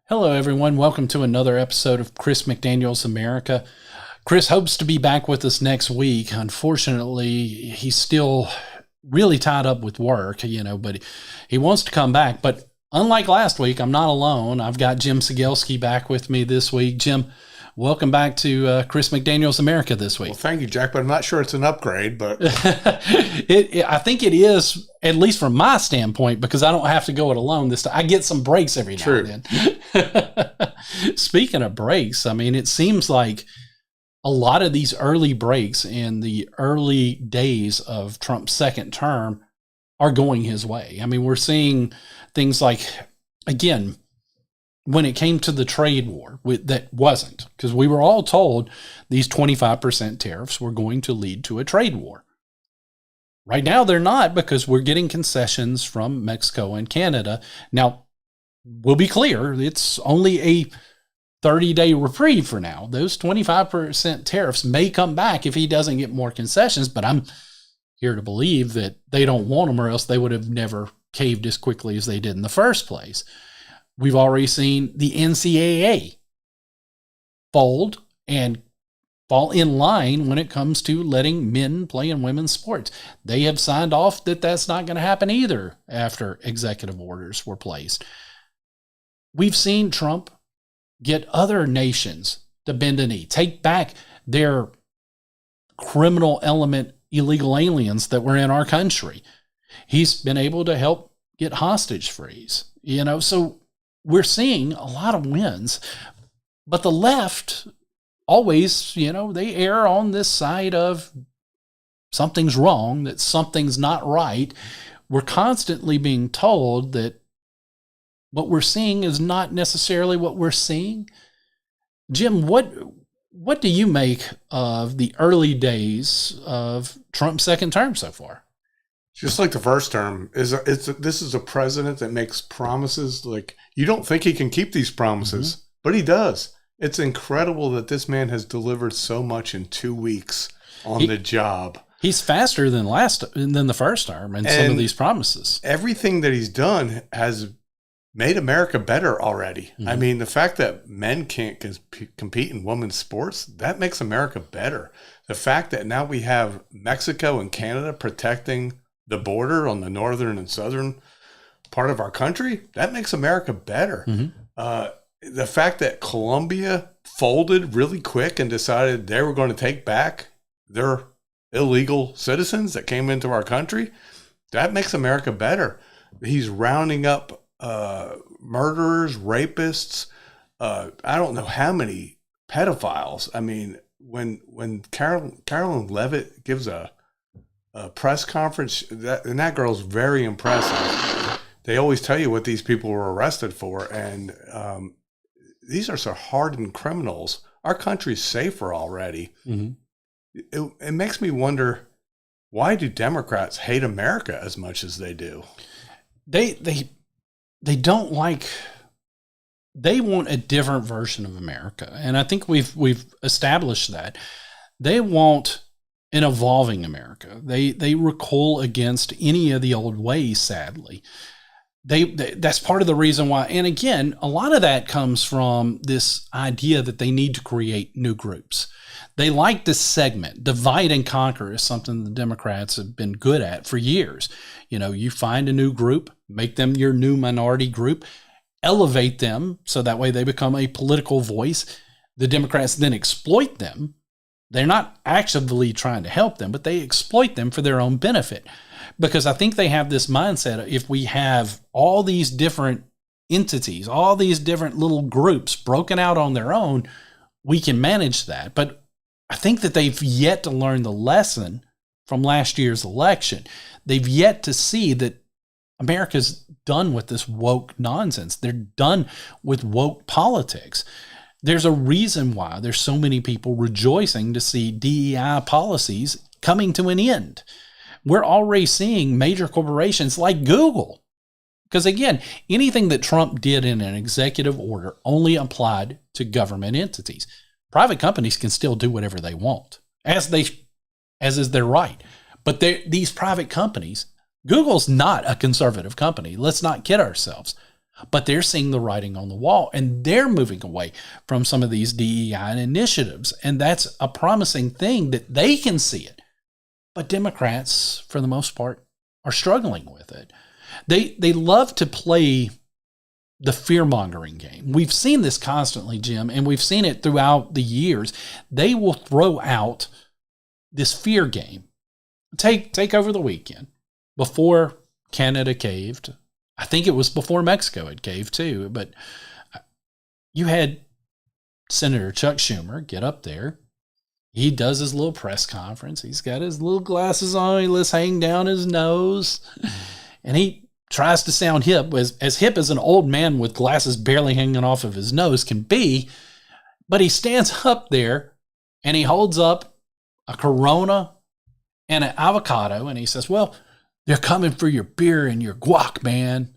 Hello, everyone. Welcome to another episode of Chris McDaniel's America. Chris hopes to be back with us next week. Unfortunately, he's still really tied up with work, but he wants to come back. But unlike last week, I'm not alone. I've got Jim Cegelski back with me this week. Jim, welcome back to Chris McDaniel's America this week. Well, thank you, Jack, but I'm not sure it's an upgrade. But I think it is, at least from my standpoint, because I don't have to go it alone this time. I get some breaks every now and then. Speaking of breaks, it seems like a lot of these early breaks in the early days of Trump's second term are going his way. We're seeing things like, again, when it came to the trade war, that wasn't, because we were all told these 25% tariffs were going to lead to a trade war. Right now, they're not, because we're getting concessions from Mexico and Canada. Now, we'll be clear, it's only a 30-day reprieve for now. Those 25% tariffs may come back if he doesn't get more concessions, but I'm here to believe that they don't want them, or else they would have never caved as quickly as they did in the first place. We've already seen the NCAA fold and fall in line when it comes to letting men play in women's sports. They have signed off that that's not going to happen either after executive orders were placed. We've seen Trump get other nations to bend a knee, take back their criminal element illegal aliens that were in our country. He's been able to help get hostage frees, so we're seeing a lot of wins, but the left always, they err on this side of something's wrong, that something's not right. We're constantly being told that what we're seeing is not necessarily what we're seeing. Jim, what do you make of the early days of Trump's second term so far? Just like the first term, this is a president that makes promises like you don't think he can keep these promises, but he does. It's incredible that this man has delivered so much in 2 weeks on the job. He's faster than the first term in some of these promises. Everything that he's done has made America better already. The fact that men can't compete in women's sports, that makes America better. The fact that now we have Mexico and Canada protecting the border on the northern and southern part of our country, that makes America better. The fact that Colombia folded really quick and decided they were going to take back their illegal citizens that came into our country, that makes America better. He's rounding up murderers, rapists, I don't know how many pedophiles. When Carolyn Levitt gives a press conference, that girl's very impressive. They always tell you what these people were arrested for, and these are so hardened criminals. Our country's safer already. It makes me wonder, why do Democrats hate America as much as they do? They don't like. They want a different version of America, and I think we've established that. They want an evolving America. They recoil against any of the old ways, sadly. That's part of the reason why. And again, a lot of that comes from this idea that they need to create new groups. They like this segment. Divide and conquer is something the Democrats have been good at for years. You find a new group, make them your new minority group, elevate them so that way they become a political voice. The Democrats then exploit them. They're not actively trying to help them, but they exploit them for their own benefit. Because I think they have this mindset of, if we have all these different entities, all these different little groups broken out on their own, we can manage that. But I think that they've yet to learn the lesson from last year's election. They've yet to see that America's done with this woke nonsense. They're done with woke politics. There's a reason why there's so many people rejoicing to see DEI policies coming to an end. We're already seeing major corporations like Google. Because again, anything that Trump did in an executive order only applied to government entities. Private companies can still do whatever they want, as is their right. But these private companies, Google's not a conservative company. Let's not kid ourselves. But they're seeing the writing on the wall, and they're moving away from some of these DEI initiatives. And that's a promising thing that they can see it. But Democrats, for the most part, are struggling with it. They love to play the fear-mongering game. We've seen this constantly, Jim, and we've seen it throughout the years. They will throw out this fear game. Take over the weekend. Before Canada caved, I think it was before Mexico had caved too, but you had Senator Chuck Schumer get up there. He does his little press conference. He's got his little glasses on. He lets hang down his nose. And he tries to sound hip, as hip as an old man with glasses barely hanging off of his nose can be. But he stands up there and he holds up a Corona and an avocado. And he says, well, they're coming for your beer and your guac, man.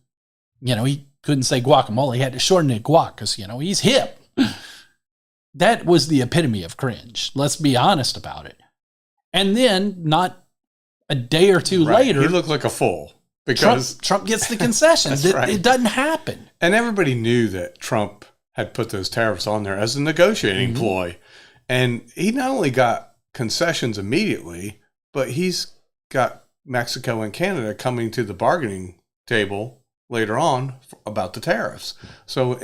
You know, he couldn't say guacamole. He had to shorten it guac because, you know, he's hip. That was the epitome of cringe. Let's be honest about it. And then, not a day or two later, he looked like a fool because Trump gets the concessions. It doesn't happen. And everybody knew that Trump had put those tariffs on there as a negotiating ploy. And he not only got concessions immediately, but he's got Mexico and Canada coming to the bargaining table later on about the tariffs. So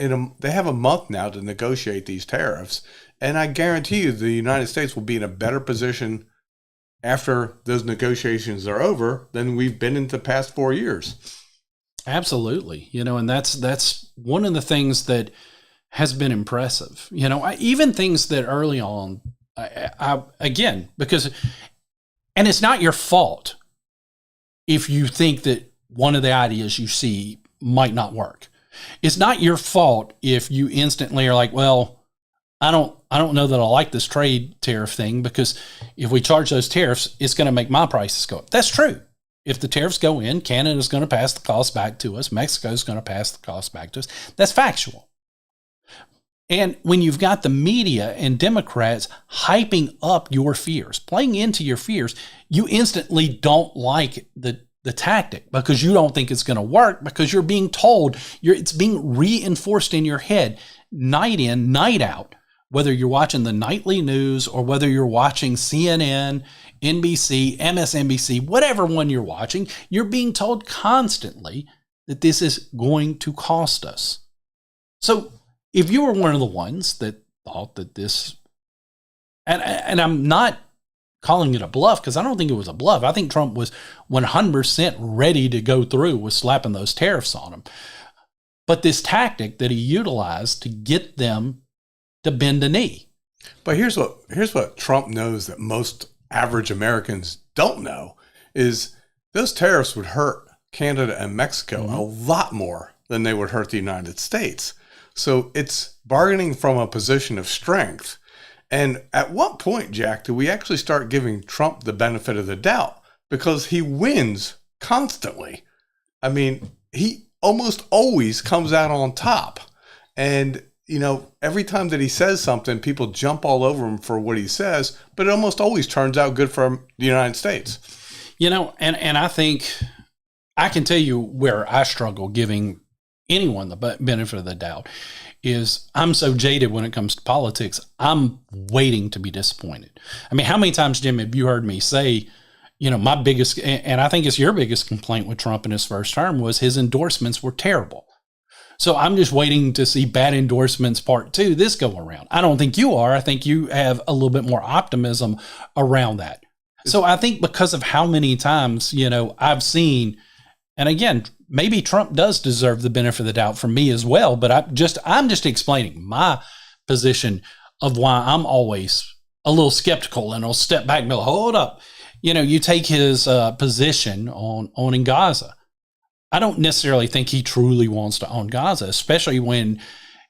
they have a month now to negotiate these tariffs. And I guarantee you the United States will be in a better position after those negotiations are over than we've been in the past 4 years. Absolutely. You know, and that's one of the things that has been impressive. You know, even things that early on, again, because, and it's not your fault if you think that one of the ideas you see might not work. It's not your fault if you instantly are like, well, I don't know that I like this trade tariff thing because if we charge those tariffs, it's going to make my prices go up. That's true. If the tariffs go in, Canada's going to pass the cost back to us. Mexico's going to pass the cost back to us. That's factual. And when you've got the media and Democrats hyping up your fears, playing into your fears, you instantly don't like the tactic because you don't think it's going to work because you're being told, it's being reinforced in your head night in, night out, whether you're watching the nightly news or whether you're watching CNN, NBC, MSNBC, whatever one you're watching, you're being told constantly that this is going to cost us. So if you were one of the ones that thought that this, and I'm not calling it a bluff because I don't think it was a bluff. I think Trump was 100% ready to go through with slapping those tariffs on him. But this tactic that he utilized to get them to bend a knee. But here's what Trump knows that most average Americans don't know is those tariffs would hurt Canada and Mexico a lot more than they would hurt the United States. So it's bargaining from a position of strength. And at what point, Jack, do we actually start giving Trump the benefit of the doubt? Because he wins constantly. I mean, he almost always comes out on top. And, you know, every time that he says something, people jump all over him for what he says, but it almost always turns out good for the United States. You know, and I think I can tell you where I struggle giving anyone the benefit of the doubt is I'm so jaded when it comes to politics. I'm waiting to be disappointed. I mean, how many times, Jim, have you heard me say, you know, my biggest, and I think it's your biggest complaint with Trump in his first term was his endorsements were terrible. So I'm just waiting to see bad endorsements part 2 this go around. I don't think you are. I think you have a little bit more optimism around that. So I think because of how many times, you know, I've seen, and again, maybe Trump does deserve the benefit of the doubt from me as well, but I'm just explaining my position of why I'm always a little skeptical and I'll step back and go, hold up. You know, you take his position on in Gaza. I don't necessarily think he truly wants to own Gaza, especially when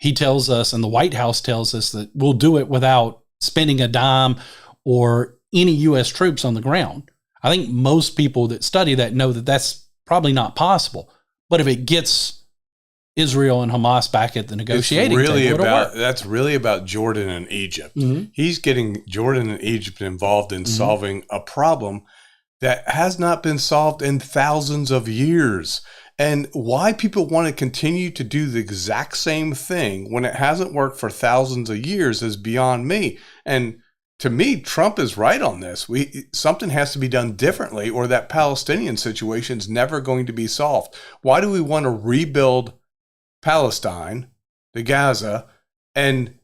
he tells us and the White House tells us that we'll do it without spending a dime or any U.S. troops on the ground. I think most people that study that know that that's probably not possible. But if it gets Israel and Hamas back at the negotiating table, that's really about Jordan and Egypt. Mm-hmm. He's getting Jordan and Egypt involved in solving a problem that has not been solved in thousands of years. And why people want to continue to do the exact same thing when it hasn't worked for thousands of years is beyond me. And to me, Trump is right on this. Something has to be done differently, or that Palestinian situation is never going to be solved. Why do we want to rebuild Palestine, the Gaza, and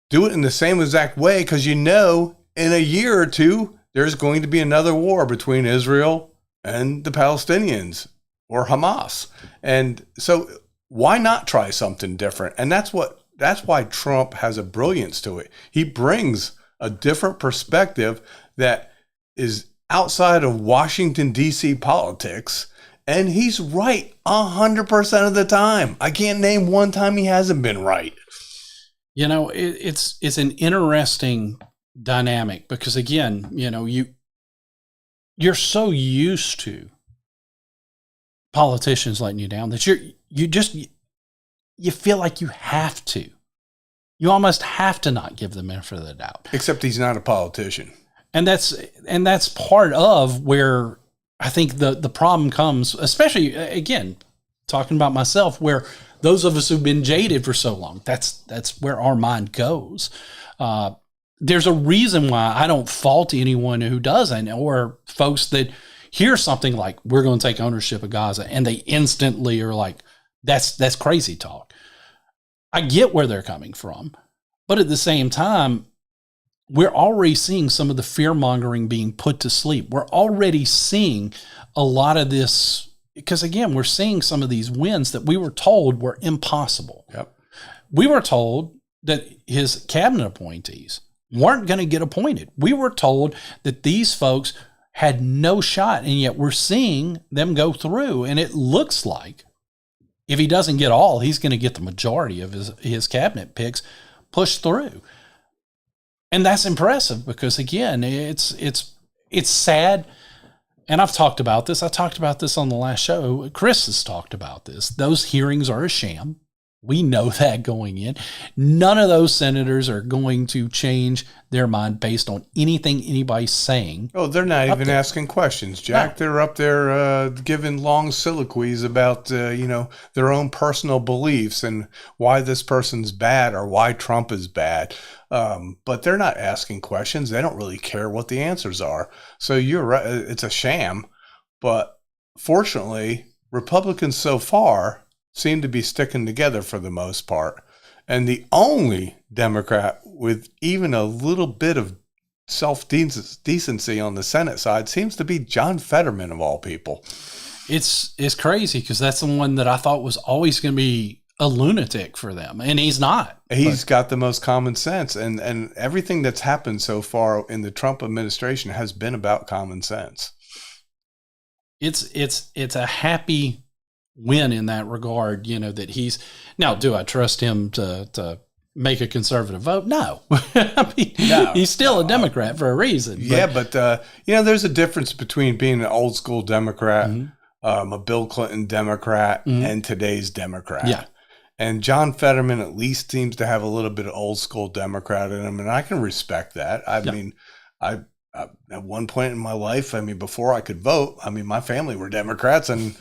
do it in the same exact way? Because in a year or two, there's going to be another war between Israel and the Palestinians or Hamas. And so why not try something different? And that's why Trump has a brilliance to it. He brings a different perspective that is outside of Washington, D.C. politics. And he's right 100% of the time. I can't name one time he hasn't been right. It's an interesting dynamic because, again, you're so used to politicians letting you down that you feel like you have to. You almost have to not give them benefit of the doubt. Except he's not a politician. And that's part of where I think the problem comes, especially, again, talking about myself, where those of us who've been jaded for so long, that's where our mind goes. There's a reason why I don't fault anyone who doesn't, or folks that hear something like, we're going to take ownership of Gaza, and they instantly are like, that's crazy talk. I get where they're coming from, but at the same time, we're already seeing some of the fear mongering being put to sleep. We're already seeing a lot of this because, again, we're seeing some of these wins that we were told were impossible. Yep. We were told that his cabinet appointees weren't going to get appointed. We were told that these folks had no shot, and yet we're seeing them go through, and it looks like if he doesn't get all, he's going to get the majority of his cabinet picks pushed through. And that's impressive because, again, it's sad. And I've talked about this. I talked about this on the last show. Chris has talked about this. Those hearings are a sham. We know that going in. None of those senators are going to change their mind based on anything anybody's saying. Oh, they're not even asking questions, Jack. No. They're up there giving long soliloquies about, their own personal beliefs and why this person's bad or why Trump is bad. But they're not asking questions. They don't really care what the answers are. So you're right. It's a sham. But fortunately, Republicans so far seem to be sticking together for the most part. And the only Democrat with even a little bit of self-decency on the Senate side seems to be John Fetterman, of all people. It's crazy because that's the one that I thought was always going to be a lunatic for them, and he's not. He's got the most common sense, and everything that's happened so far in the Trump administration has been about common sense. It's a happy win in that regard, that he's now. Do I trust him to make a conservative vote? No. I mean, no, he's still a Democrat for a reason. Yeah, but there's a difference between being an old school Democrat, a Bill Clinton Democrat, and today's Democrat. Yeah. And John Fetterman at least seems to have a little bit of old school Democrat in him, and I can respect that. I mean, I at one point in my life, before I could vote, my family were Democrats, and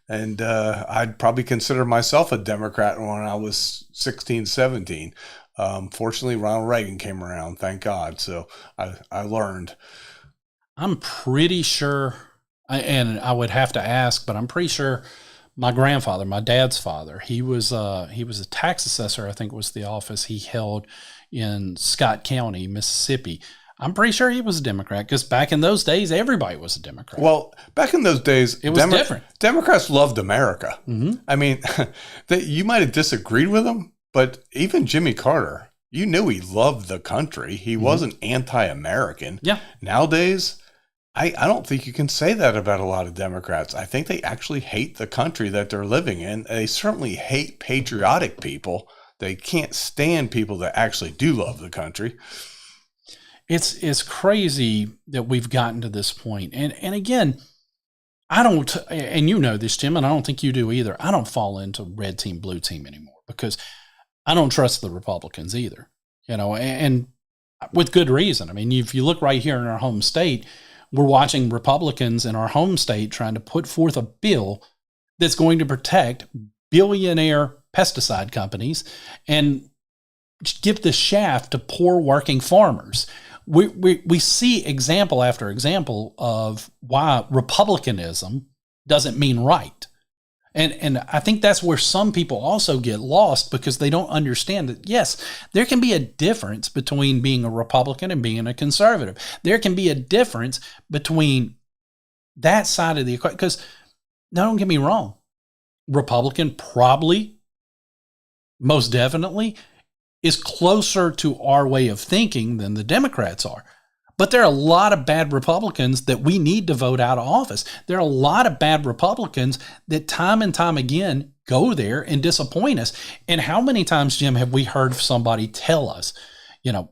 and I'd probably consider myself a Democrat when I was 16, 17. Fortunately, Ronald Reagan came around, thank God. So I learned. I'm pretty sure, and I would have to ask, but I'm pretty sure my grandfather, my dad's father, he was a tax assessor, I think was the office he held in Scott County, Mississippi. I'm pretty sure he was a Democrat because back in those days, everybody was a Democrat. Well, back in those days, it was different. Democrats loved America. You might have disagreed with him, but even Jimmy Carter, you knew he loved the country. He wasn't anti-American. Yeah. Nowadays, I don't think you can say that about a lot of Democrats. I think they actually hate the country that they're living in. They certainly hate patriotic people. They can't stand people that actually do love the country. It's crazy that we've gotten to this point. And again, I don't, and you know this, Jim, and I don't think you do either. I don't fall into red team, blue team anymore because I don't trust the Republicans either, and with good reason. If you look right here in our home state, we're watching Republicans in our home state trying to put forth a bill that's going to protect billionaire pesticide companies and give the shaft to poor working farmers. We see example after example of why republicanism doesn't mean right. And I think that's where some people also get lost because they don't understand that, yes, there can be a difference between being a Republican and being a conservative. There can be a difference between that side of the equation. Because, now don't get me wrong, Republican probably, most definitely, is closer to our way of thinking than the Democrats are. But there are a lot of bad Republicans that we need to vote out of office. There are a lot of bad Republicans that time and time again go there and disappoint us. And how many times, Jim, have we heard somebody tell us,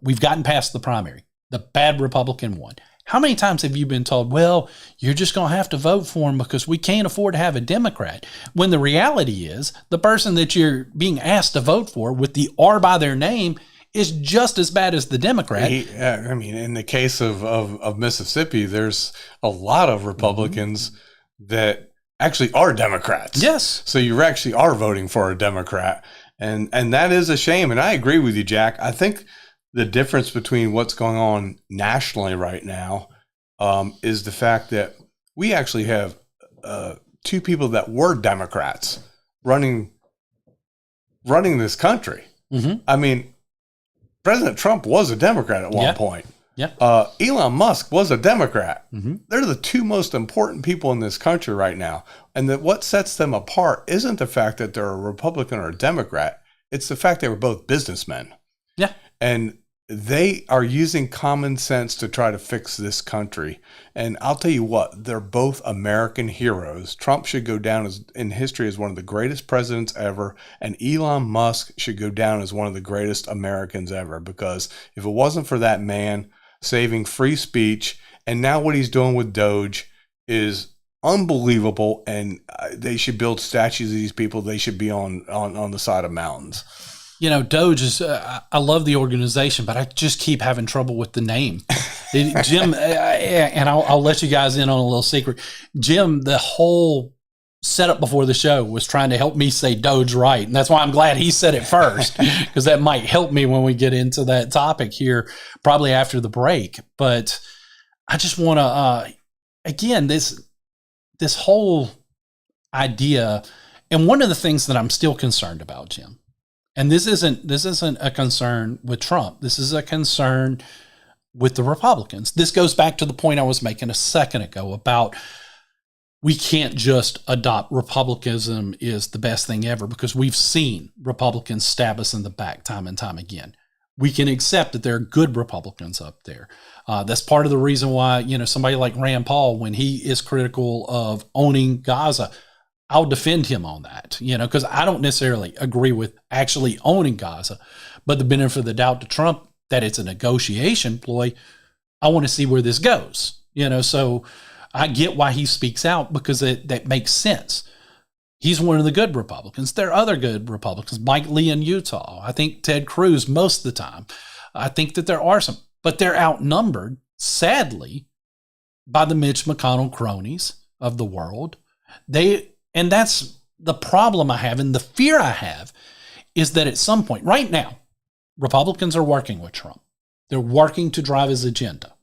we've gotten past the primary, the bad Republican won. How many times have you been told, well, you're just going to have to vote for him because we can't afford to have a Democrat? When the reality is the person that you're being asked to vote for with the R by their name is just as bad as the Democrat. In the case of Mississippi, there's a lot of Republicans that actually are Democrats. Yes. So you actually are voting for a Democrat. And that is a shame. And I agree with you, Jack. I think the difference between what's going on nationally right now is the fact that we actually have two people that were Democrats running this country. Mm-hmm. I mean, President Trump was a Democrat at one point. Yeah. Elon Musk was a Democrat. Mm-hmm. They're the two most important people in this country right now. And that what sets them apart isn't the fact that they're a Republican or a Democrat. It's the fact they were both businessmen. Yeah. And they are using common sense to try to fix this country. And I'll tell you what, they're both American heroes. Trump should go down in history as one of the greatest presidents ever. And Elon Musk should go down as one of the greatest Americans ever. Because if it wasn't for that man saving free speech, and now what he's doing with DOGE is unbelievable. And they should build statues of these people. They should be on the side of mountains. DOGE is, I love the organization, but I just keep having trouble with the name. Jim, and I'll let you guys in on a little secret. Jim, the whole setup before the show was trying to help me say DOGE right. And that's why I'm glad he said it first, because that might help me when we get into that topic here, probably after the break. But I just want to, again, this whole idea, and one of the things that I'm still concerned about, Jim, and this isn't a concern with Trump. This is a concern with the Republicans. This goes back to the point I was making a second ago about we can't just adopt republicanism is the best thing ever because we've seen Republicans stab us in the back time and time again. We can accept that there are good Republicans up there. That's part of the reason why, somebody like Rand Paul, when he is critical of owning Gaza, I'll defend him on that, because I don't necessarily agree with actually owning Gaza, but the benefit of the doubt to Trump that it's a negotiation ploy, I want to see where this goes, so I get why he speaks out because that makes sense. He's one of the good Republicans. There are other good Republicans, Mike Lee in Utah. I think Ted Cruz most of the time. I think that there are some, but they're outnumbered, sadly, by the Mitch McConnell cronies of the world. And that's the problem I have, and the fear I have is that at some point, right now, Republicans are working with Trump. They're working to drive his agenda.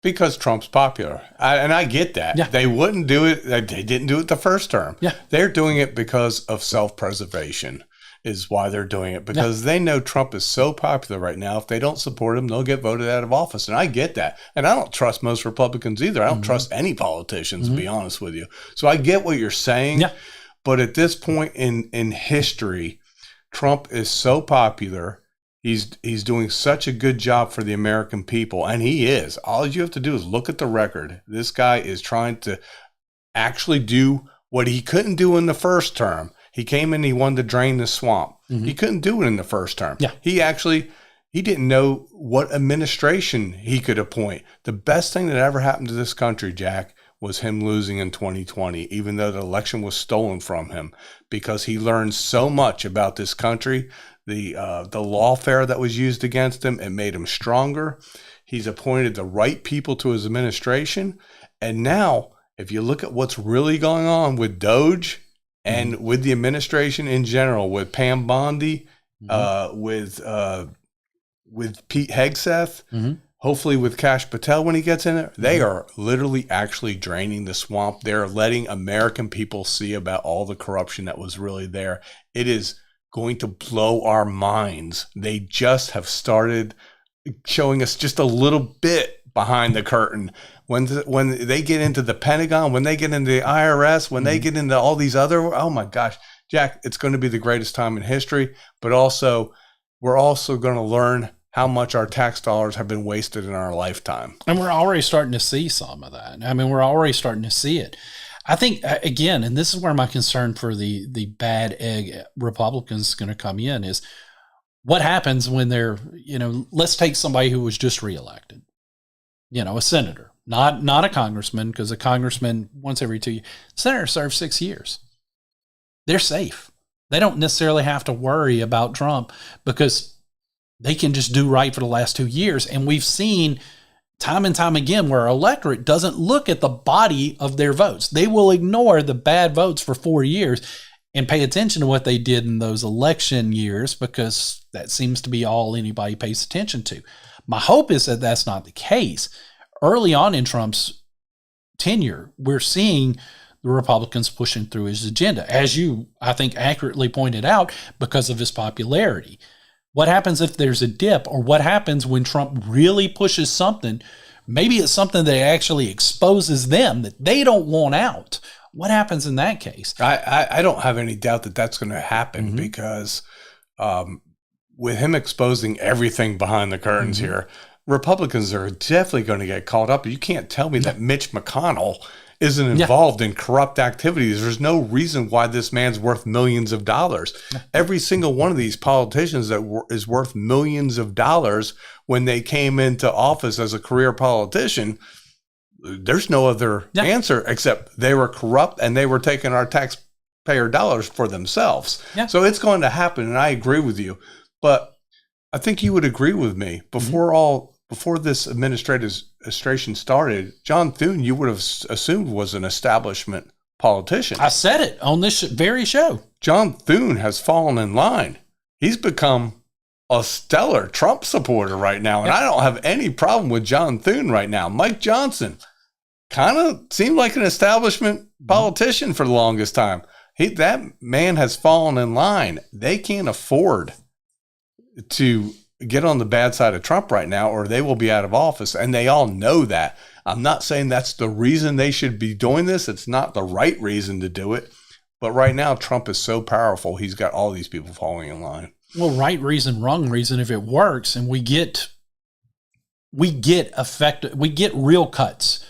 Because Trump's popular. And I get that. Yeah. They wouldn't do it. They didn't do it the first term. Yeah. They're doing it because of self-preservation is why they're doing it. Because they know Trump is so popular right now. If they don't support him, they'll get voted out of office. And I get that. And I don't trust most Republicans either. I don't trust any politicians, to be honest with you. So I get what you're saying. Yeah. But at this point in history, Trump is so popular. He's doing such a good job for the American people, and he is. All you have to do is look at the record. This guy is trying to actually do what he couldn't do in the first term. He came in, he wanted to drain the swamp. Mm-hmm. He couldn't do it in the first term. Yeah. He didn't know what administration he could appoint. The best thing that ever happened to this country, Jack, was him losing in 2020, even though the election was stolen from him, because he learned so much about this country. The lawfare that was used against him, it made him stronger. He's appointed the right people to his administration. And now, if you look at what's really going on with DOGE, And with the administration in general, with Pam Bondi, with Pete Hegseth, hopefully with Kash Patel when he gets in there, they are literally actually draining the swamp. They're letting American people see about all the corruption that was really there. It is going to blow our minds. They just have started showing us just a little bit behind the curtain. When they get into the Pentagon, when they get into the IRS, when they get into all these other, oh my gosh, Jack, it's going to be the greatest time in history. But also, we're also going to learn how much our tax dollars have been wasted in our lifetime. And we're already starting to see some of that. I mean, we're already starting to see it. I think, again, and this is where my concern for the bad egg Republicans is going to come in, is what happens when they're, let's take somebody who was just reelected, a senator, not a congressman, because a congressman once every 2 years, senator serves 6 years. They're safe. They don't necessarily have to worry about Trump because they can just do right for the last 2 years. And we've seen time and time again where our electorate doesn't look at the body of their votes. They will ignore the bad votes for 4 years and pay attention to what they did in those election years, because that seems to be all anybody pays attention to. My hope is that that's not the case. Early on in Trump's tenure, we're seeing the Republicans pushing through his agenda, as you, I think, accurately pointed out, because of his popularity. What happens if there's a dip, or what happens when Trump really pushes something? Maybe it's something that actually exposes them that they don't want out. What happens in that case? I don't have any doubt that that's going to happen, because with him exposing everything behind the curtains here, Republicans are definitely going to get caught up. You can't tell me that Mitch McConnell isn't involved in corrupt activities. There's no reason why this man's worth millions of dollars. Every single one of these politicians that is worth millions of dollars when they came into office as a career politician, there's no other answer except they were corrupt and they were taking our taxpayer dollars for themselves. So it's going to happen, and I agree with you. But I think you would agree with me. Before this administration started, John Thune, you would have assumed, was an establishment politician. I said it on this very show. John Thune has fallen in line. He's become a stellar Trump supporter right now, and I don't have any problem with John Thune right now. Mike Johnson kind of seemed like an establishment politician for the longest time. That man has fallen in line. They can't afford to get on the bad side of Trump right now, or they will be out of office. And they all know that. I'm not saying that's the reason they should be doing this. It's not the right reason to do it. But right now, Trump is so powerful. He's got all these people falling in line. Well, right reason, wrong reason. If it works and we get real cuts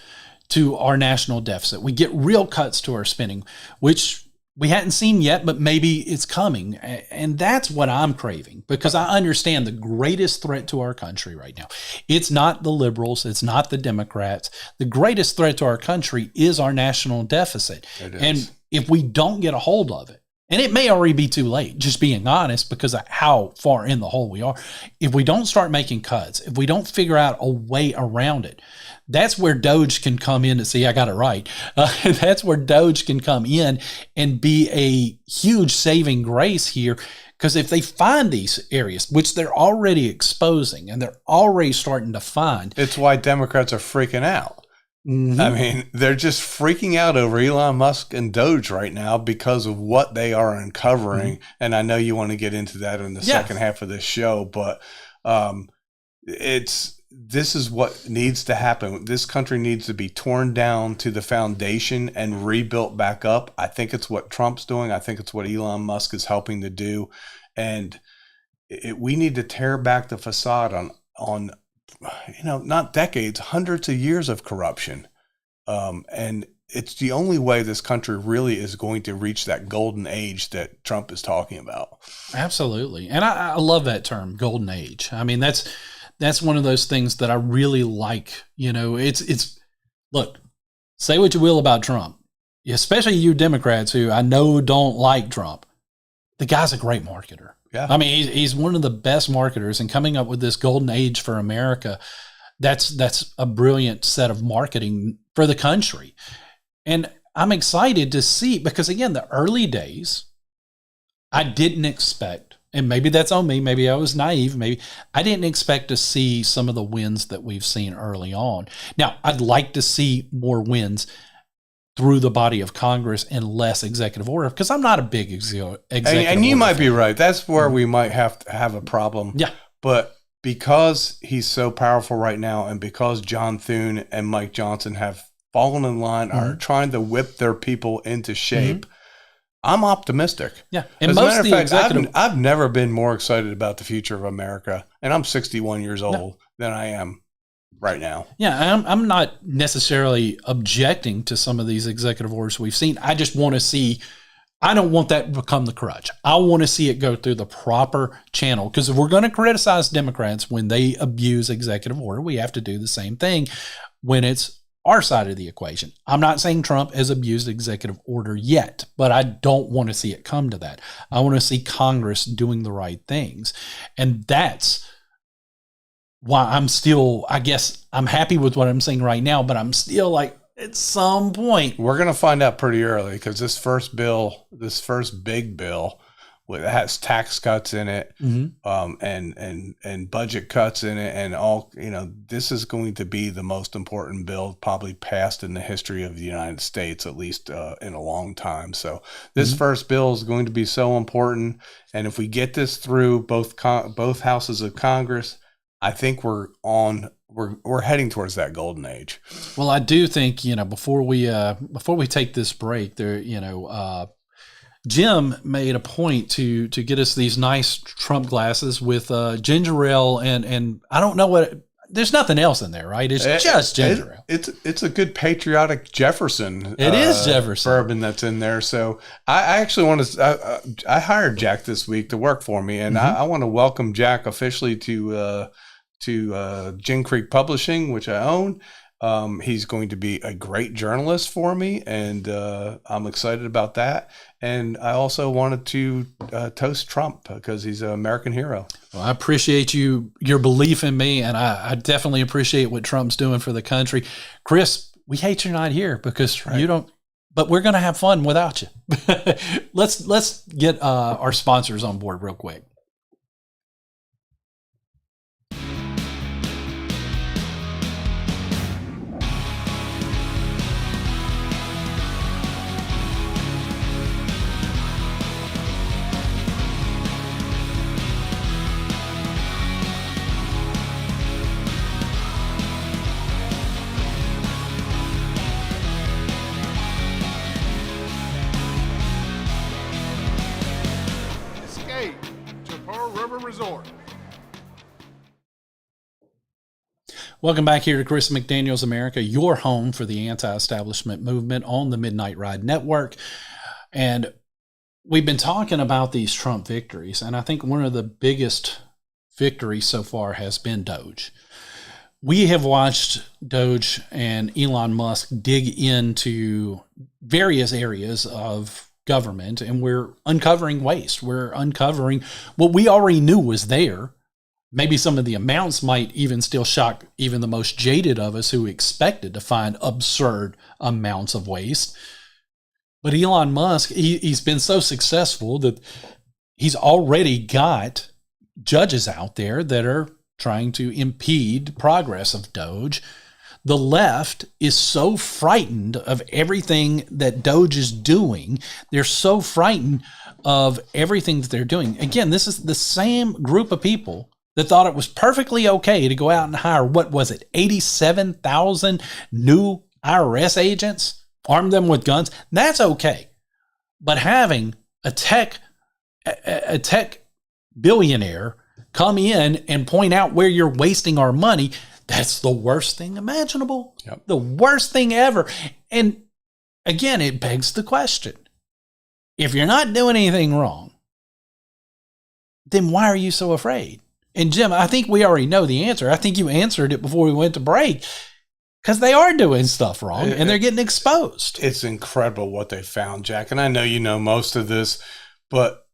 to our national deficit, we get real cuts to our spending, which we hadn't seen yet, but maybe it's coming. And that's what I'm craving, because I understand the greatest threat to our country right now. It's not the liberals. It's not the Democrats. The greatest threat to our country is our national deficit. And if we don't get a hold of it, and it may already be too late, just being honest, because of how far in the hole we are. If we don't start making cuts, if we don't figure out a way around it, that's where DOGE can come in to see, I got it right. That's where DOGE can come in and be a huge saving grace here. Because if they find these areas, which they're already exposing and they're already starting to find. It's why Democrats are freaking out. I mean, they're just freaking out over Elon Musk and DOGE right now because of what they are uncovering. And I know you want to get into that in the second half of this show, but this is what needs to happen. This country needs to be torn down to the foundation and rebuilt back up. I think it's what Trump's doing. I think it's what Elon Musk is helping to do. And we need to tear back the facade on not decades, hundreds of years of corruption. And it's the only way this country really is going to reach that golden age that Trump is talking about. Absolutely. And I love that term, golden age. I mean, that's one of those things that I really like. It's look, say what you will about Trump, especially you Democrats who I know don't like Trump. The guy's a great marketer. Yeah. I mean, he's one of the best marketers, and coming up with this golden age for America, that's a brilliant set of marketing for the country. And I'm excited to see, because again, the early days, I didn't expect, and maybe that's on me, maybe I was naive, maybe I didn't expect to see some of the wins that we've seen early on. Now, I'd like to see more wins through the body of Congress and less executive order, because I'm not a big executive and you order might fan. be right. That's where we might have to have a problem. Yeah. But because he's so powerful right now, and because John Thune and Mike Johnson have fallen in line, are trying to whip their people into shape, I'm optimistic. Yeah. And As a most matter of of the fact, executive, I've never been more excited about the future of America, and I'm 61 years old, than I am right now. Yeah, I'm not necessarily objecting to some of these executive orders we've seen. I just want to see, I don't want that to become the crutch. I want to see it go through the proper channel, because if we're going to criticize Democrats when they abuse executive order, we have to do the same thing when it's our side of the equation. I'm not saying Trump has abused executive order yet, but I don't want to see it come to that. I want to see Congress doing the right things. And that's why I'm still, I guess I'm happy with what I'm seeing right now, but I'm still like, at some point, we're going to find out pretty early, because this first big bill, has tax cuts in it, and budget cuts in it, and all, this is going to be the most important bill probably passed in the history of the United States, at least in a long time. So this first bill is going to be so important, and if we get this through both houses of Congress, I think we're heading towards that golden age. Well, I do think, before we take this break there, Jim made a point to get us these nice Trump glasses with ginger ale and I don't know there's nothing else in there, right? It's just ginger ale. It's a good patriotic Jefferson. It is Jefferson bourbon that's in there. So I actually want to. I hired Jack this week to work for me, and I want to welcome Jack officially to Gin Creek Publishing, which I own. He's going to be a great journalist for me, and I'm excited about that. And I also wanted to toast Trump, because he's an American hero. Well, I appreciate your belief in me, and I definitely appreciate what Trump's doing for the country. Chris, we hate you're not here, because you don't, but we're going to have fun without you. Let's get our sponsors on board real quick. Resort. Welcome back here to Chris McDaniel's America, your home for the anti-establishment movement on the Midnight Ride Network. And we've been talking about these Trump victories, and I think one of the biggest victories so far has been DOGE. We have watched DOGE and Elon Musk dig into various areas of government, and we're uncovering waste. We're uncovering what we already knew was there. Maybe some of the amounts might even still shock even the most jaded of us who expected to find absurd amounts of waste. But Elon Musk, he's been so successful that he's already got judges out there that are trying to impede progress of DOGE. The left is so frightened of everything that DOGE is doing. They're so frightened of everything that they're doing. Again, this is the same group of people that thought it was perfectly okay to go out and hire, what was it, 87,000 new IRS agents, arm them with guns. That's okay. But having a tech billionaire come in and point out where you're wasting our money, that's the worst thing imaginable. Yep. The worst thing ever. And again, it begs the question. If you're not doing anything wrong, then why are you so afraid? And Jim, I think we already know the answer. I think you answered it before we went to break. Because they are doing stuff wrong and they're getting exposed. It's incredible what they found, Jack. And I know you know most of this, but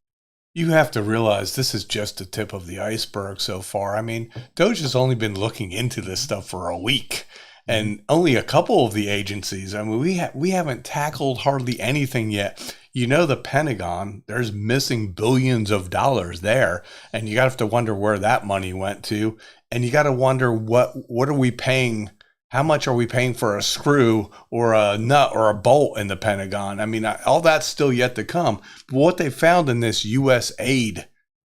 you have to realize this is just the tip of the iceberg so far. I mean, DOGE has only been looking into this stuff for a week. and only a couple of the agencies. I mean, we haven't tackled hardly anything yet. You know, the Pentagon, there's missing billions of dollars there, and you got to have to wonder where that money went to, and you got to wonder what are we paying. How much are we paying for a screw or a nut or a bolt in the Pentagon? I mean, all that's still yet to come. But what they found in this U.S. aid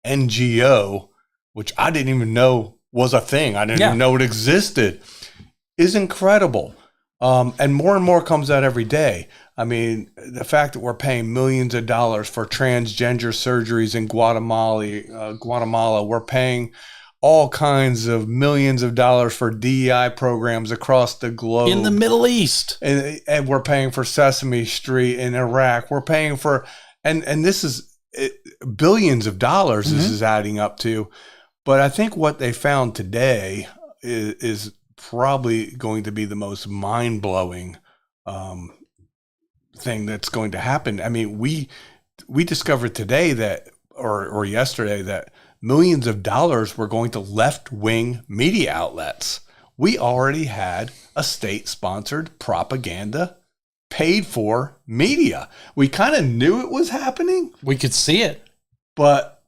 NGO, which I didn't even know was a thing, I didn't even know it existed, is incredible. And more comes out every day. I mean, the fact that we're paying millions of dollars for transgender surgeries in Guatemala, we're paying all kinds of millions of dollars for DEI programs across the globe. In the Middle East. And we're paying for Sesame Street in Iraq. We're paying for, and this is billions of dollars this is adding up to. But I think what they found today is probably going to be the most mind-blowing thing that's going to happen. I mean, we discovered today that, or yesterday, that millions of dollars were going to left-wing media outlets. We already had a state-sponsored propaganda paid for media. We kind of knew it was happening. We could see it. But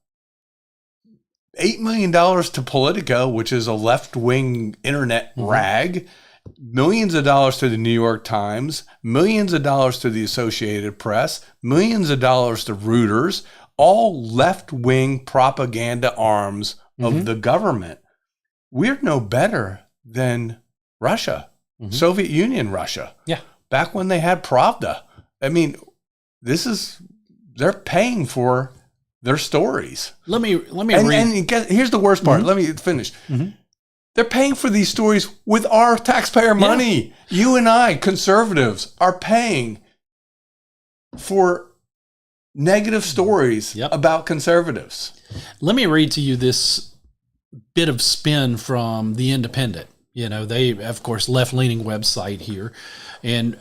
$8 million to Politico, which is a left-wing internet rag, millions of dollars to the New York Times, millions of dollars to the Associated Press, millions of dollars to Reuters, all left-wing propaganda arms of the government. We're no better than Russia, Soviet Union Russia. Yeah. Back when they had Pravda. I mean, they're paying for their stories. Let me read. And here's the worst part. Let me finish. They're paying for these stories with our taxpayer money. You and I, conservatives, are paying for negative stories about conservatives. Let me read to you this bit of spin from The Independent. You know, they, of course, left-leaning website here. And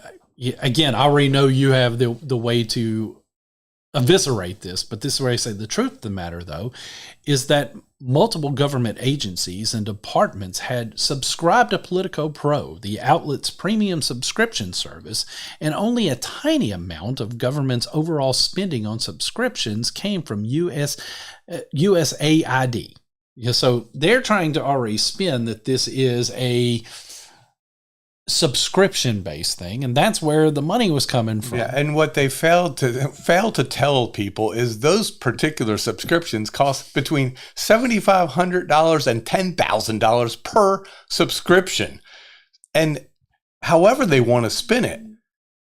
again, I already know you have the way to eviscerate this, but this is where I say the truth of the matter, though, is that multiple government agencies and departments had subscribed to Politico Pro, the outlet's premium subscription service, and only a tiny amount of government's overall spending on subscriptions came from USAID. So they're trying to already spin that this is a subscription-based thing, and that's where the money was coming from. Yeah, and what they failed to tell people is those particular subscriptions cost between $7,500 and $10,000 per subscription. And however they want to spin it,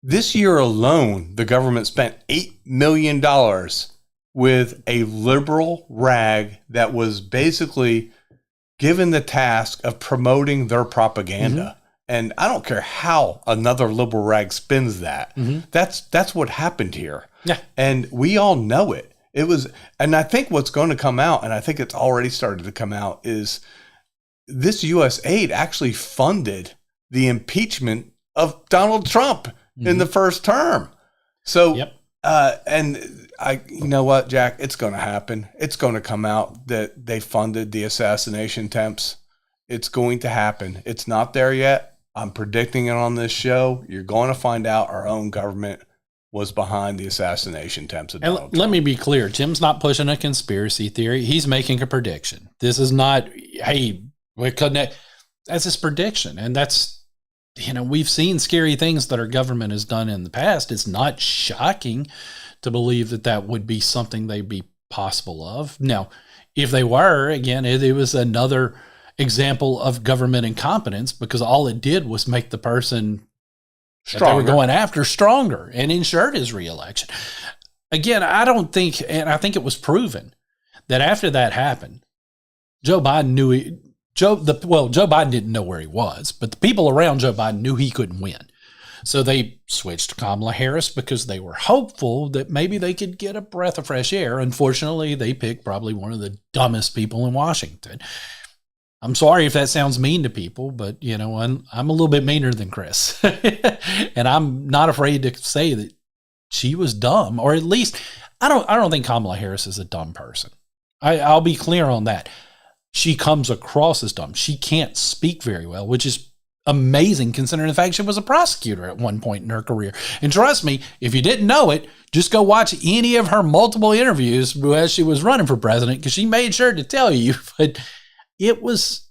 this year alone, the government spent $8 million with a liberal rag that was basically given the task of promoting their propaganda. And I don't care how another liberal rag spins that. That's what happened here. Yeah. And we all know it. It was, and I think what's going to come out, and I think it's already started to come out, is this U.S. aid actually funded the impeachment of Donald Trump in the first term. So, you know what, Jack? It's going to happen. It's going to come out that they funded the assassination attempts. It's going to happen. It's not there yet. I'm predicting it on this show. You're going to find out our own government was behind the assassination attempts of Donald Trump. Let me be clear. Jim's not pushing a conspiracy theory. He's making a prediction. This is not, hey, we couldn't. That's his prediction. And that's, you know, we've seen scary things that our government has done in the past. It's not shocking to believe that that would be something they'd be possible of. Now, if they were, again, it was another example of government incompetence, because all it did was make the person that they were going after stronger and ensured his reelection. Again, I don't think, and I think it was proven that after that happened, Joe Biden knew Joe Biden didn't know where he was, but the people around Joe Biden knew he couldn't win. So they switched to Kamala Harris because they were hopeful that maybe they could get a breath of fresh air. Unfortunately, they picked probably one of the dumbest people in Washington. I'm sorry if that sounds mean to people, but, you know, I'm a little bit meaner than Chris. And I'm not afraid to say that she was dumb, or at least I don't think Kamala Harris is a dumb person. I'll be clear on that. She comes across as dumb. She can't speak very well, which is amazing considering the fact she was a prosecutor at one point in her career. And trust me, if you didn't know it, just go watch any of her multiple interviews as she was running for president, because she made sure to tell you. But it was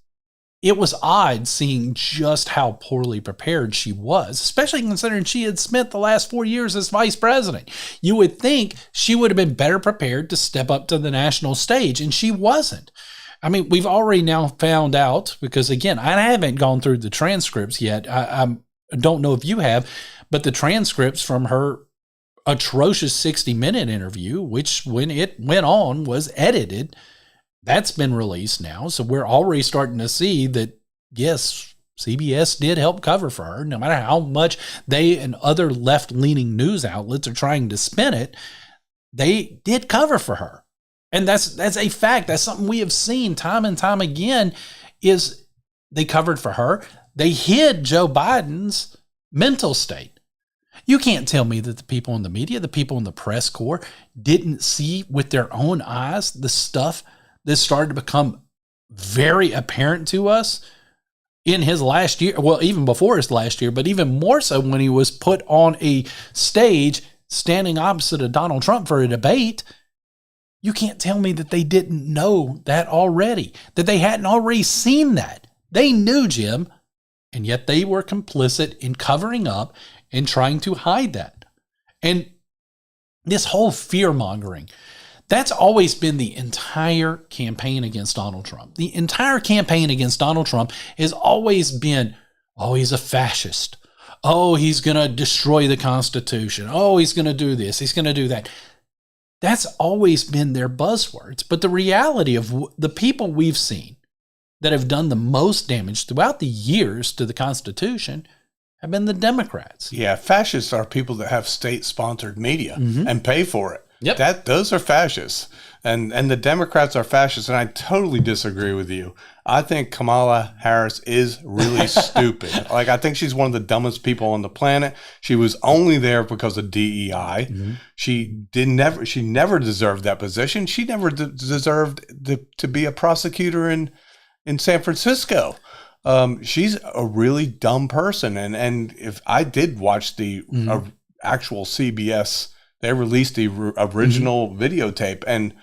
odd seeing just how poorly prepared she was, especially considering she had spent the last 4 years as vice president. You would think she would have been better prepared to step up to the national stage, and she wasn't. I mean, we've already now found out, because again, I haven't gone through the transcripts yet. I don't know if you have, but the transcripts from her atrocious 60-minute interview, which when it went on was edited, that's been released now. So we're already starting to see that, yes, CBS did help cover for her. No matter how much they and other left-leaning news outlets are trying to spin it, they did cover for her. And that's a fact. That's something we have seen time and time again, is they covered for her. They hid Joe Biden's mental state. You can't tell me that the people in the media, the people in the press corps, didn't see with their own eyes the stuff that started to become very apparent to us in his last year. Well, even before his last year, but even more so when he was put on a stage standing opposite of Donald Trump for a debate. You can't tell me that they didn't know that already, that they hadn't already seen that. They knew, Jim, and yet they were complicit in covering up and trying to hide that. And this whole fear-mongering, that's always been the entire campaign against Donald Trump. The entire campaign against Donald Trump has always been, oh, he's a fascist. Oh, he's going to destroy the Constitution. Oh, he's going to do this. He's going to do that. That's always been their buzzwords. But the reality of the people we've seen that have done the most damage throughout the years to the Constitution have been the Democrats. Yeah, fascists are people that have state-sponsored media and pay for it. Yep. Those are fascists. And the Democrats are fascists, and I totally disagree with you. I think Kamala Harris is really stupid. Like, I think she's one of the dumbest people on the planet. She was only there because of DEI. She never deserved that position. She never deserved to be a prosecutor in San Francisco. She's a really dumb person. And if I did watch the actual CBS, they released the original videotape, and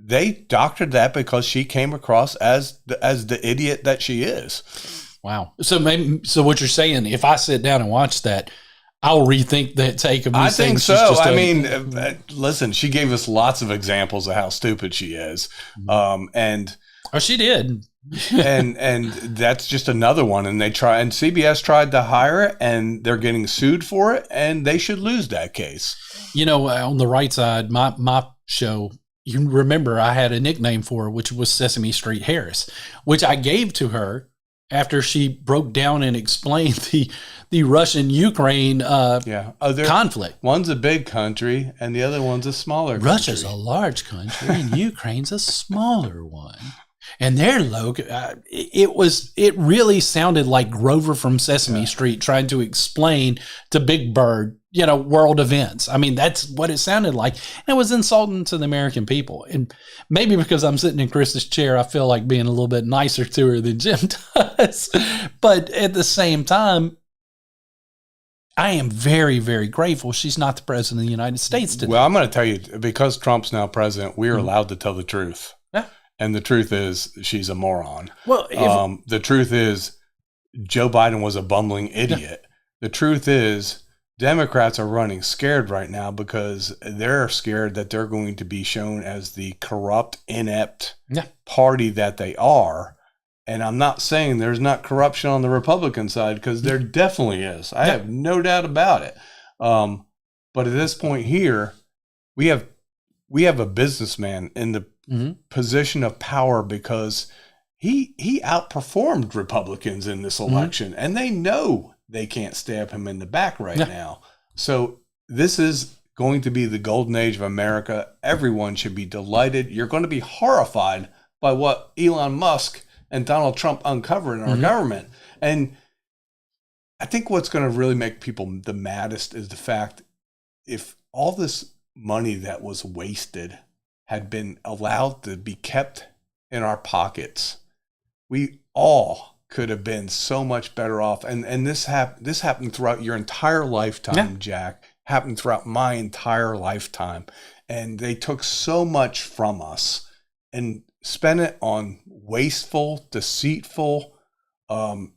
they doctored that because she came across as the idiot that she is. Wow. So what you're saying, if I sit down and watch that, I'll rethink that take of me. I think so. Listen, she gave us lots of examples of how stupid she is. She did. and that's just another one. And CBS tried to hire it, and they're getting sued for it, and they should lose that case. You know, on the right side, my show, you remember I had a nickname for her, which was Sesame Street Harris, which I gave to her after she broke down and explained the Russian-Ukraine conflict. One's a big country, and the other one's a smaller country. Russia's a large country, and Ukraine's a smaller one. And their logo, it really sounded like Grover from Sesame Street trying to explain to Big Bird, world events. I mean, that's what it sounded like. And it was insulting to the American people. And maybe because I'm sitting in Chris's chair, I feel like being a little bit nicer to her than Jim does. But at the same time, I am very, very grateful she's not the president of the United States today. Well, I'm going to tell you, because Trump's now president, we're allowed to tell the truth. Yeah. And the truth is, she's a moron. Well, the truth is, Joe Biden was a bumbling idiot. The truth is, Democrats are running scared right now because they're scared that they're going to be shown as the corrupt, inept party that they are. And I'm not saying there's not corruption on the Republican side, because there definitely is. I have no doubt about it. But at this point here, we have a businessman in the position of power because he outperformed Republicans in this election, and they know they can't stab him in the back right now. So this is going to be the golden age of America. Everyone should be delighted. You're going to be horrified by what Elon Musk and Donald Trump uncover in our government. And I think what's going to really make people the maddest is the fact, if all this money that was wasted had been allowed to be kept in our pockets, we all could have been so much better off. And this happened throughout your entire lifetime, Jack. Happened throughout my entire lifetime. And they took so much from us and spent it on wasteful, deceitful,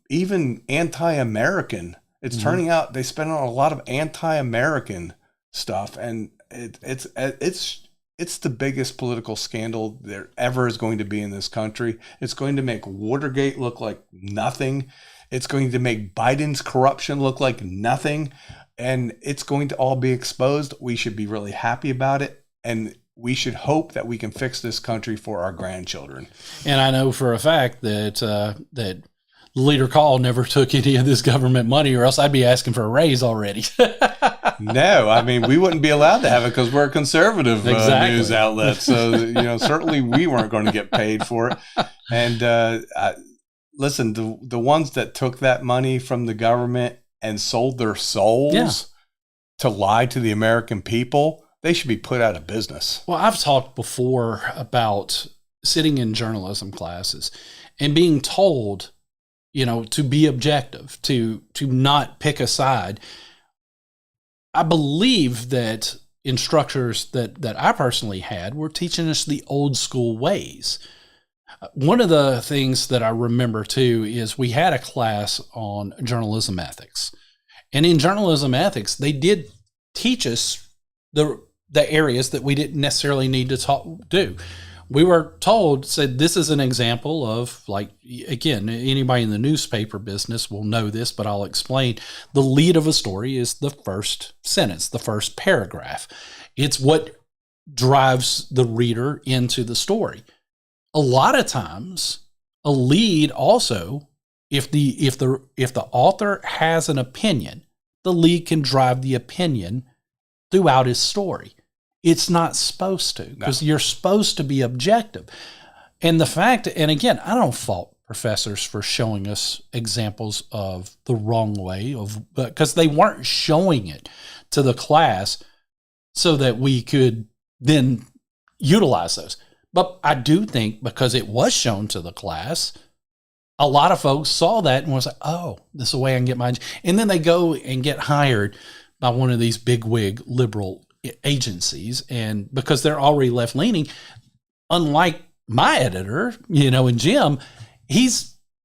even anti-American. It's turning out they spent on a lot of anti-American stuff, and it's the biggest political scandal there ever is going to be in this country. It's going to make Watergate look like nothing. It's going to make Biden's corruption look like nothing, and it's going to all be exposed. We should be really happy about it, and we should hope that we can fix this country for our grandchildren. And I know for a fact that Leader Call never took any of this government money, or else I'd be asking for a raise already. No, I mean, we wouldn't be allowed to have it because we're a conservative news outlet. So, certainly we weren't going to get paid for it. And listen, the ones that took that money from the government and sold their souls to lie to the American people, they should be put out of business. Well, I've talked before about sitting in journalism classes and being told, to be objective, to not pick a side. I believe that instructors that I personally had were teaching us the old school ways. One of the things that I remember too is we had a class on journalism ethics. And in journalism ethics, they did teach us the areas that we didn't necessarily need to do. We were told, said, this is an example of, like, again, anybody in the newspaper business will know this, but I'll explain. The lead of a story is the first sentence, the first paragraph. It's what drives the reader into the story. A lot of times, a lead also, if the author has an opinion, the lead can drive the opinion throughout his story. It's not supposed to, because you're supposed to be objective. And the fact, and again, I don't fault professors for showing us examples of the wrong way because they weren't showing it to the class so that we could then utilize those. But I do think because it was shown to the class, a lot of folks saw that and was like, oh, this is the way I can get mine. And then they go and get hired by one of these bigwig liberal agencies, and because they're already left leaning, unlike my editor, and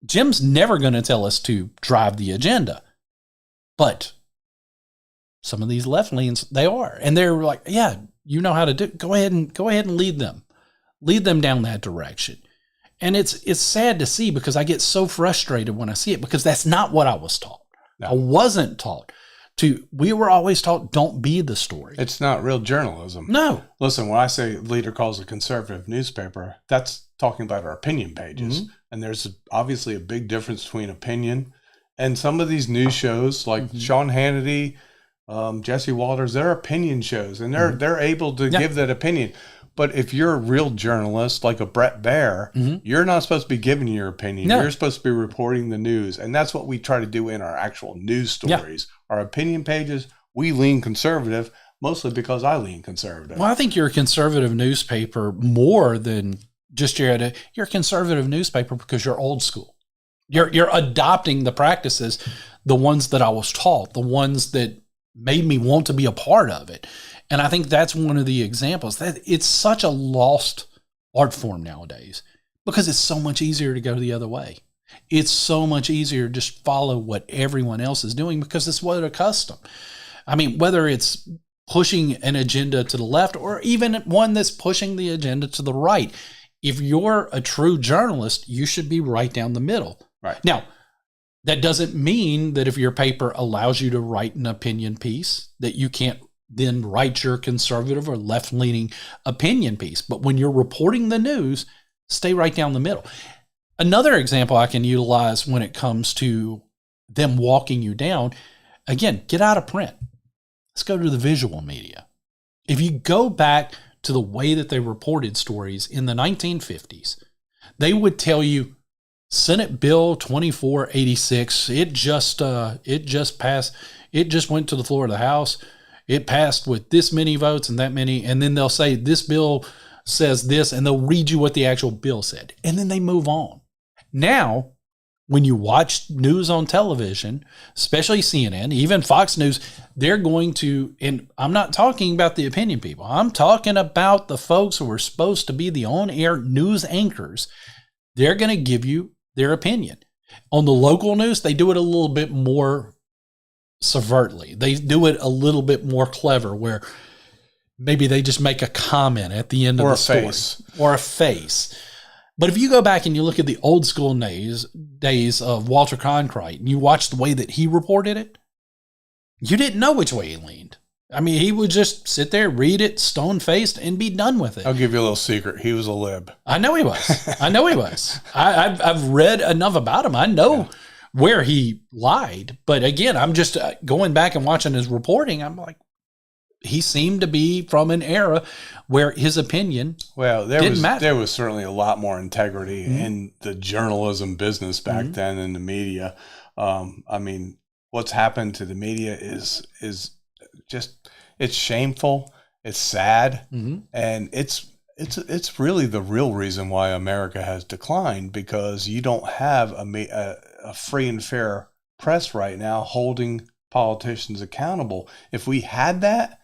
Jim's never going to tell us to drive the agenda, but some of these left leans, they are, and they're like, yeah, you know how to do it. Go ahead and lead them down that direction. And it's sad to see, because I get so frustrated when I see it, because that's not what I was taught. No. I wasn't taught. We were always taught, don't be the story. It's not real journalism. No. Listen, when I say Leader Calls a conservative newspaper, that's talking about our opinion pages. Mm-hmm. And there's obviously a big difference between opinion and some of these news shows like Sean Hannity, Jesse Walters, they're opinion shows, and they're able to give that opinion. But if you're a real journalist like a Brett Baer, you're not supposed to be giving your opinion. No. You're supposed to be reporting the news. And that's what we try to do in our actual news stories. Yeah. Our opinion pages, we lean conservative, mostly because I lean conservative. Well, I think you're a conservative newspaper more than just you're a conservative newspaper because you're old school. You're adopting the practices, the ones that I was taught, the ones that made me want to be a part of it. And I think that's one of the examples. That it's such a lost art form nowadays because it's so much easier to go the other way. It's so much easier to just follow what everyone else is doing because it's what they're accustomed. I mean, whether it's pushing an agenda to the left or even one that's pushing the agenda to the right, if you're a true journalist, you should be right down the middle. Right. Now, that doesn't mean that if your paper allows you to write an opinion piece, that you can't then write your conservative or left-leaning opinion piece. But when you're reporting the news, stay right down the middle. Another example I can utilize when it comes to them walking you down, again, get out of print. Let's go to the visual media. If you go back to the way that they reported stories in the 1950s, they would tell you Senate Bill 2486, it just passed. It just went to the floor of the House. It passed with this many votes and that many. And then they'll say this bill says this, and they'll read you what the actual bill said. And then they move on. Now, when you watch news on television, especially CNN, even Fox News, they're going to, and I'm not talking about the opinion people. I'm talking about the folks who are supposed to be the on-air news anchors. They're going to give you their opinion. On the local news, they do it a little bit more subvertly. They do it a little bit more clever, where maybe they just make a comment at the end of the story. Or a face. But if you go back and you look at the old school days of Walter Cronkite, and you watch the way that he reported it, you didn't know which way he leaned. I mean, he would just sit there, read it, stone-faced, and be done with it. I'll give you a little secret. He was a lib. I know he was. I've read enough about him. I know where he lied. But again, I'm just going back and watching his reporting. I'm like, he seemed to be from an era where his opinion didn't matter. There was certainly a lot more integrity in the journalism business back then in the media. I mean, what's happened to the media is just, it's shameful. It's sad. And it's really the real reason why America has declined, because you don't have a free and fair press right now holding politicians accountable. If we had that,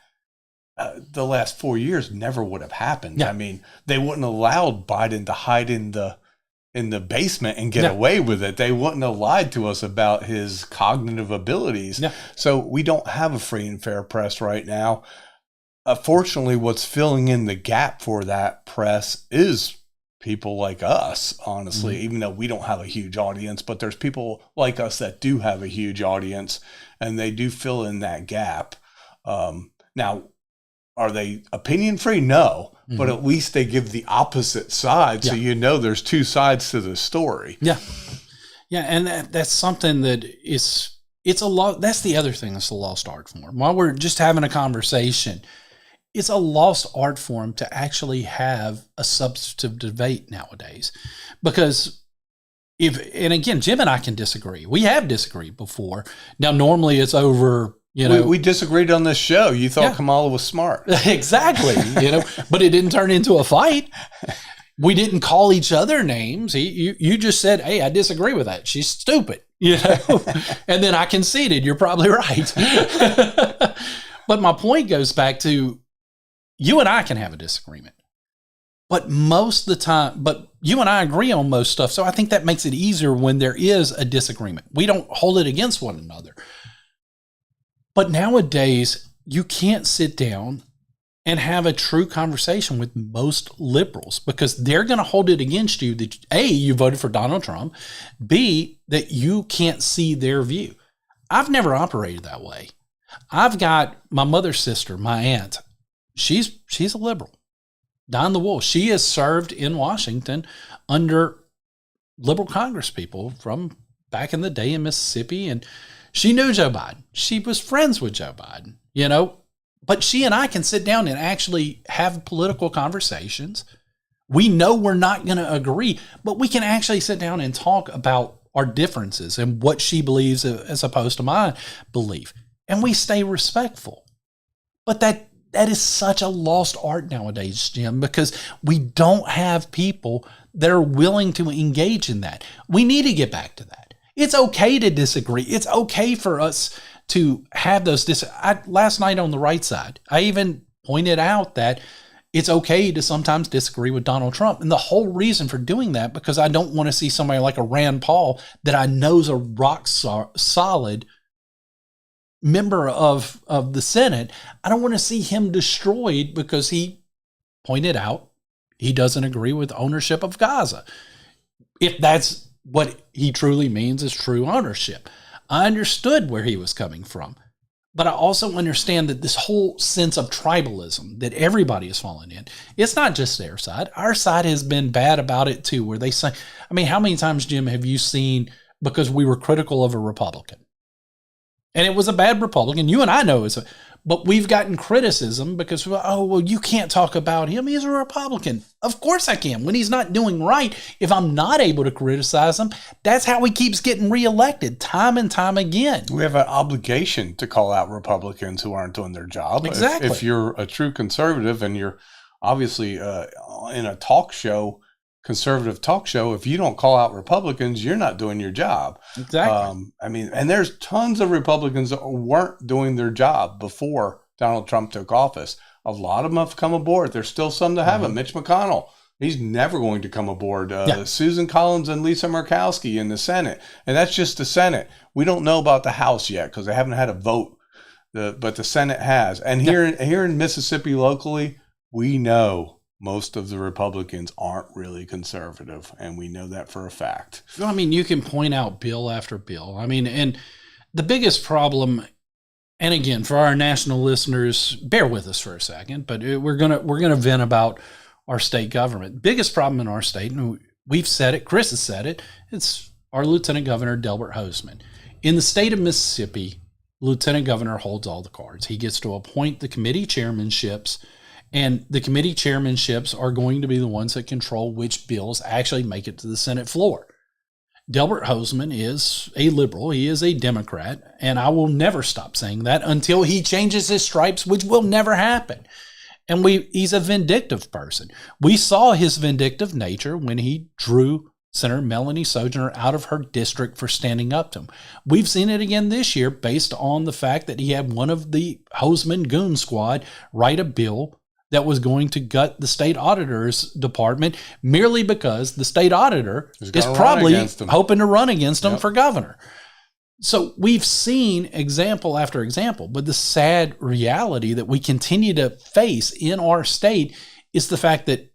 the last 4 years never would have happened. I mean, they wouldn't have allowed Biden to hide in the basement and get away with it. They wouldn't have lied to us about his cognitive abilities. So we don't have a free and fair press right now. Fortunately, what's filling in the gap for that press is people like us, honestly, even though we don't have a huge audience, but there's people like us that do have a huge audience, and they do fill in that gap. Now, are they opinion free? No, but at least they give the opposite side. So you know there's two sides to the story. Yeah. And that's something that it's a lot. That's the other thing that's a lost art form. While we're just having a conversation, it's a lost art form to actually have a substantive debate nowadays. Because and again, Jim and I can disagree. We have disagreed before. Now, normally it's over, we disagreed on this show. You thought Kamala was smart. Exactly. But it didn't turn into a fight. We didn't call each other names. You just said, hey, I disagree with that. She's stupid. And then I conceded. You're probably right. But my point goes back to, you and I can have a disagreement. But most of the time, you and I agree on most stuff. So I think that makes it easier when there is a disagreement. We don't hold it against one another. But nowadays, you can't sit down and have a true conversation with most liberals, because they're going to hold it against you that, A, you voted for Donald Trump, B, that you can't see their view. I've never operated that way. I've got my mother's sister, my aunt. She's a liberal. Don the Wolf. She has served in Washington under liberal Congress people from back in the day in Mississippi, and she knew Joe Biden. She was friends with Joe Biden, but she and I can sit down and actually have political conversations. We know we're not going to agree, but we can actually sit down and talk about our differences and what she believes as opposed to my belief. And we stay respectful. But that is such a lost art nowadays, Jim, because we don't have people that are willing to engage in that. We need to get back to that. It's okay to disagree. It's okay for us to have those last night on the right side, I even pointed out that it's okay to sometimes disagree with Donald Trump. And the whole reason for doing that, because I don't want to see somebody like a Rand Paul that I know is a rock solid member of the Senate. I don't want to see him destroyed because he pointed out he doesn't agree with ownership of Gaza. If that's what he truly means is true ownership. I understood where he was coming from, but I also understand that this whole sense of tribalism that everybody is falling in, it's not just their side. Our side has been bad about it too, where they say, I mean, how many times, Jim, have you seen, because we were critical of a Republican and it was a bad Republican, you and I know but we've gotten criticism because, you can't talk about him. He's a Republican. Of course I can. When he's not doing right, if I'm not able to criticize him, that's how he keeps getting reelected time and time again. We have an obligation to call out Republicans who aren't doing their job. Exactly. If you're a true conservative and you're obviously in a talk show conservative talk show, if you don't call out Republicans, you're not doing your job. Exactly. I mean, and there's tons of Republicans that weren't doing their job before Donald Trump took office. A lot of them have come aboard. There's still some that haven't. Mitch McConnell, he's never going to come aboard. Susan Collins and Lisa Murkowski in the Senate. And that's just the Senate. We don't know about the House yet because they haven't had a vote, but the Senate has. And here in Mississippi locally, we know most of the Republicans aren't really conservative, and we know that for a fact. Well, I mean, you can point out bill after bill. I mean, and the biggest problem, and again, for our national listeners, bear with us for a second, but we're gonna vent about our state government. Biggest problem in our state, and we've said it, Chris has said it, it's our Lieutenant Governor, Delbert Hosemann. In the state of Mississippi, Lieutenant Governor holds all the cards. He gets to appoint the committee chairmanships, and the committee chairmanships are going to be the ones that control which bills actually make it to the Senate floor. Delbert Hosemann is a liberal. He is a Democrat, and I will never stop saying that until he changes his stripes, which will never happen. And he's a vindictive person. We saw his vindictive nature when he drew Senator Melanie Sojourner out of her district for standing up to him. We've seen it again this year based on the fact that he had one of the Hosemann goon squad write a bill that was going to gut the state auditor's department merely because the state auditor is probably hoping to run against him for governor. So we've seen example after example, but the sad reality that we continue to face in our state is the fact that,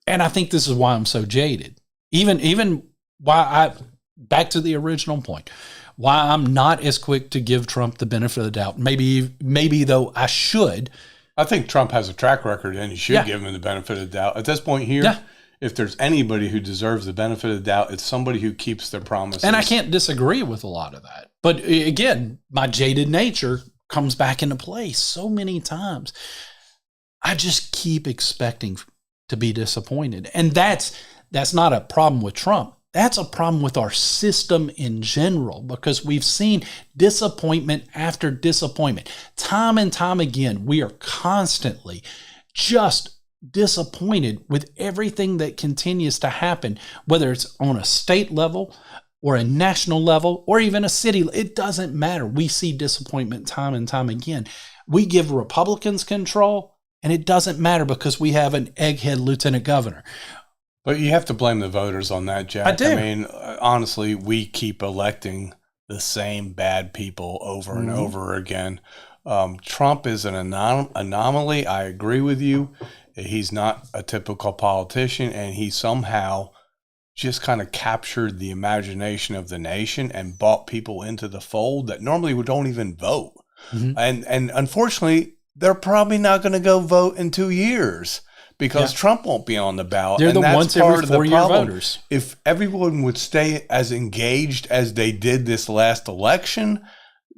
and I think this is why I'm so jaded, even why back to the original point, why I'm not as quick to give Trump the benefit of the doubt. Maybe though I should. I think Trump has a track record, and you should give him the benefit of the doubt. At this point here, if there's anybody who deserves the benefit of the doubt, it's somebody who keeps their promises. And I can't disagree with a lot of that. But again, my jaded nature comes back into play so many times. I just keep expecting to be disappointed. And that's not a problem with Trump. That's a problem with our system in general, because we've seen disappointment after disappointment. Time and time again, we are constantly just disappointed with everything that continues to happen, whether it's on a state level or a national level or even a city. It doesn't matter. We see disappointment time and time again. We give Republicans control, and it doesn't matter because we have an egghead lieutenant governor. But you have to blame the voters on that, Jack. I do. I mean, honestly, we keep electing the same bad people over and over again. Trump is an anomaly. I agree with you. He's not a typical politician, and he somehow just kind of captured the imagination of the nation and brought people into the fold that normally don't even vote. And unfortunately, they're probably not going to go vote in 2 years. Because Trump won't be on the ballot. They're the once every 4 year voters. If everyone would stay as engaged as they did this last election,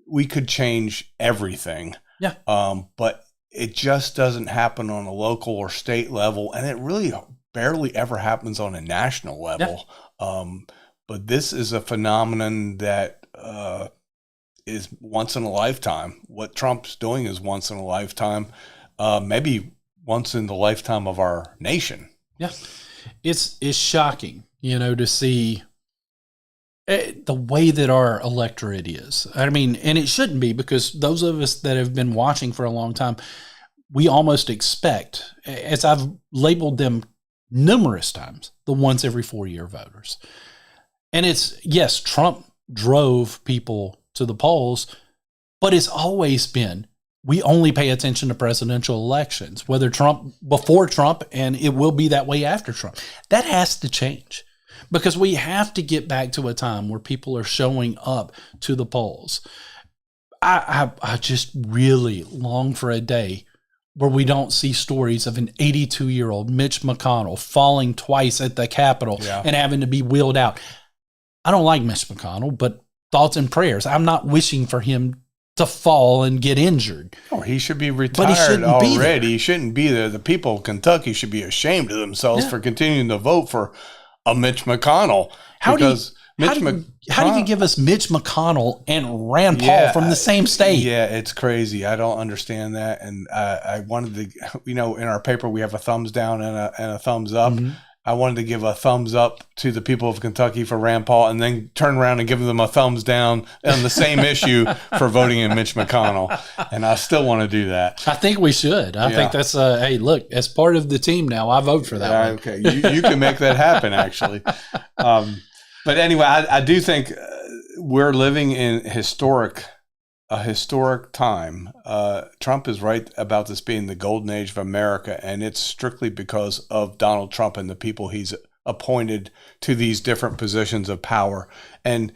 we could change everything. Yeah. But it just doesn't happen on a local or state level, and it really barely ever happens on a national level. Yeah. But this is a phenomenon that is once in a lifetime. What Trump's doing is once in a lifetime. Maybe once in the lifetime of our nation. Yeah. It's shocking, to see the way that our electorate is. I mean, and it shouldn't be, because those of us that have been watching for a long time, we almost expect, as I've labeled them numerous times, the once every 4 year voters. And it's, yes, Trump drove people to the polls, but it's always been, we only pay attention to presidential elections, whether before Trump, and it will be that way after Trump. That has to change, because we have to get back to a time where people are showing up to the polls. I just really long for a day where we don't see stories of an 82-year-old Mitch McConnell falling twice at the Capitol and having to be wheeled out. I don't like Mitch McConnell, but thoughts and prayers. I'm not wishing for him to fall and get injured. Oh, he should be retired already. He shouldn't be there. The people of Kentucky should be ashamed of themselves for continuing to vote for a Mitch McConnell. How do you give us Mitch McConnell and Rand Paul from the same state? Yeah, it's crazy. I don't understand that. And I wanted to, in our paper, we have a thumbs down and a thumbs up. I wanted to give a thumbs up to the people of Kentucky for Rand Paul and then turn around and give them a thumbs down on the same issue for voting in Mitch McConnell. And I still want to do that. I think we should. I think that's hey, look, as part of the team now, I vote for that one. Okay. You can make that happen, actually. But anyway, I do think we're living in a historic time. Trump is right about this being the golden age of America, and it's strictly because of Donald Trump and the people he's appointed to these different positions of power. And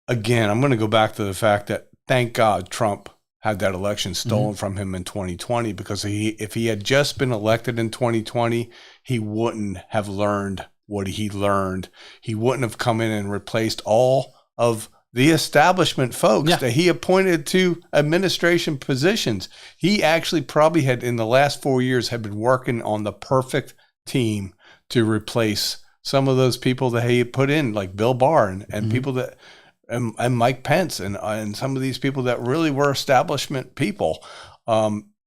again, I'm going to go back to the fact that thank God Trump had that election stolen from him in 2020, because if he had just been elected in 2020, he wouldn't have learned what he learned. He wouldn't have come in and replaced all of the establishment folks that he appointed to administration positions. He actually probably had, in the last 4 years, had been working on the perfect team to replace some of those people that he put in, like Bill Barr and people that, and Mike Pence and some of these people that really were establishment people.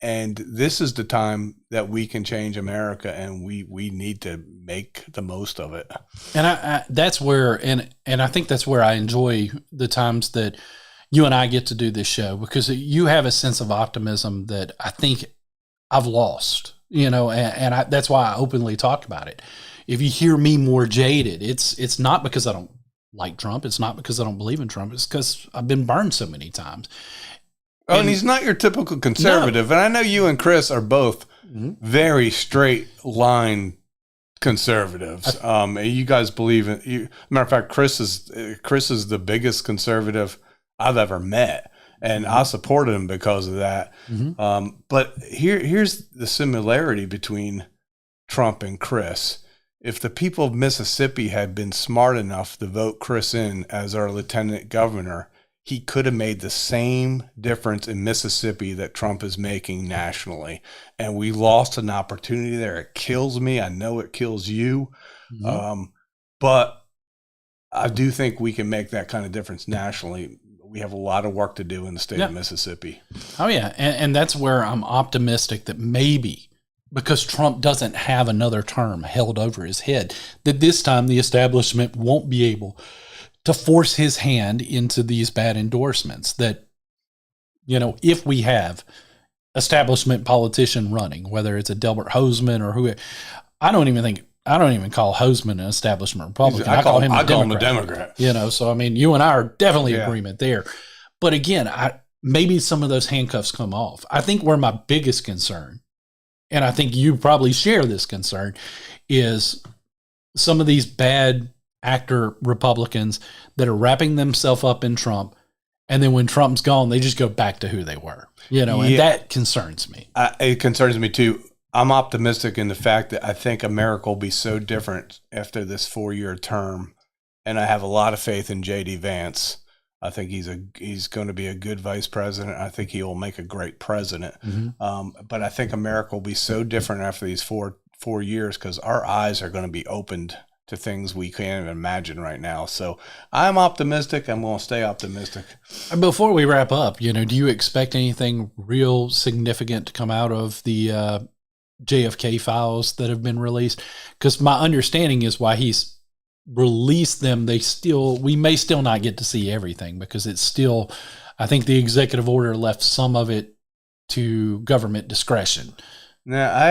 And this is the time that we can change America, and we need to make the most of it. And I that's where, and I think that's where I enjoy the times that you and I get to do this show, because you have a sense of optimism that I think I've lost, and that's why I openly talk about it. If you hear me more jaded, it's not because I don't like Trump. It's not because I don't believe in Trump. It's because I've been burned so many times. And he's not your typical conservative. No. And I know you and Chris are both very straight line conservatives. You guys believe in, matter of fact, Chris is the biggest conservative I've ever met. And I supported him because of that. But here's the similarity between Trump and Chris. If the people of Mississippi had been smart enough to vote Chris in as our lieutenant governor, he could have made the same difference in Mississippi that Trump is making nationally. And we lost an opportunity there. It kills me. I know it kills you. But I do think we can make that kind of difference nationally. We have a lot of work to do in the state of Mississippi. Oh, yeah. And that's where I'm optimistic that maybe, because Trump doesn't have another term held over his head, that this time the establishment won't be able to force his hand into these bad endorsements. That, if we have establishment politician running, whether it's a Delbert Hosemann or who, I don't even call Hosemann an establishment Republican. I call him a Democrat. So I mean, you and I are definitely in agreement there. But again, maybe some of those handcuffs come off. I think where my biggest concern, and I think you probably share this concern, is some of these bad actor Republicans that are wrapping themselves up in Trump, and then when Trump's gone, they just go back to who they were. And that concerns me. It concerns me too. I'm optimistic in the fact that I think America will be so different after this 4-year term, and I have a lot of faith in J.D. Vance. I think he's going to be a good vice president. I think he will make a great president. But I think America will be so different after these four years, because our eyes are going to be opened to things we can't even imagine right now. So I'm optimistic. I'm going to stay optimistic. Before we wrap up, do you expect anything real significant to come out of the JFK files that have been released? Because my understanding is why he's released them, we may still not get to see everything, because it's still, I think the executive order left some of it to government discretion. No, I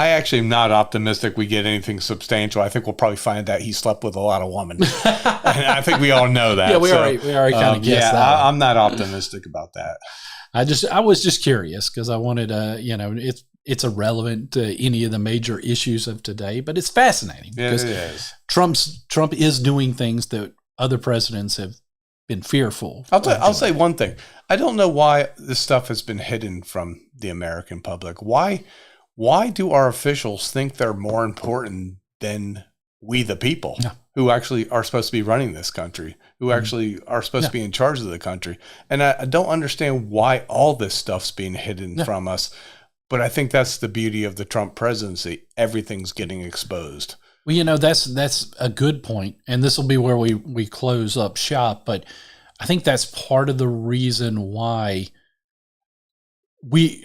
actually am not optimistic we get anything substantial. I think we'll probably find that he slept with a lot of women. And I think we all know that. Yeah, we already kind of guessed that. I'm not optimistic about that. I was just curious, because I wanted it's irrelevant to any of the major issues of today, but it's fascinating because it is. Trump is doing things that other presidents have been fearful. I'll say one thing. I don't know why this stuff has been hidden from the American public. Why do our officials think they're more important than we, the people, who actually are supposed to be running this country, who actually are supposed to be in charge of the country? And I don't understand why all this stuff's being hidden from us. But I think that's the beauty of the Trump presidency. Everything's getting exposed. Well, that's a good point, and this will be where we close up shop. But I think that's part of the reason why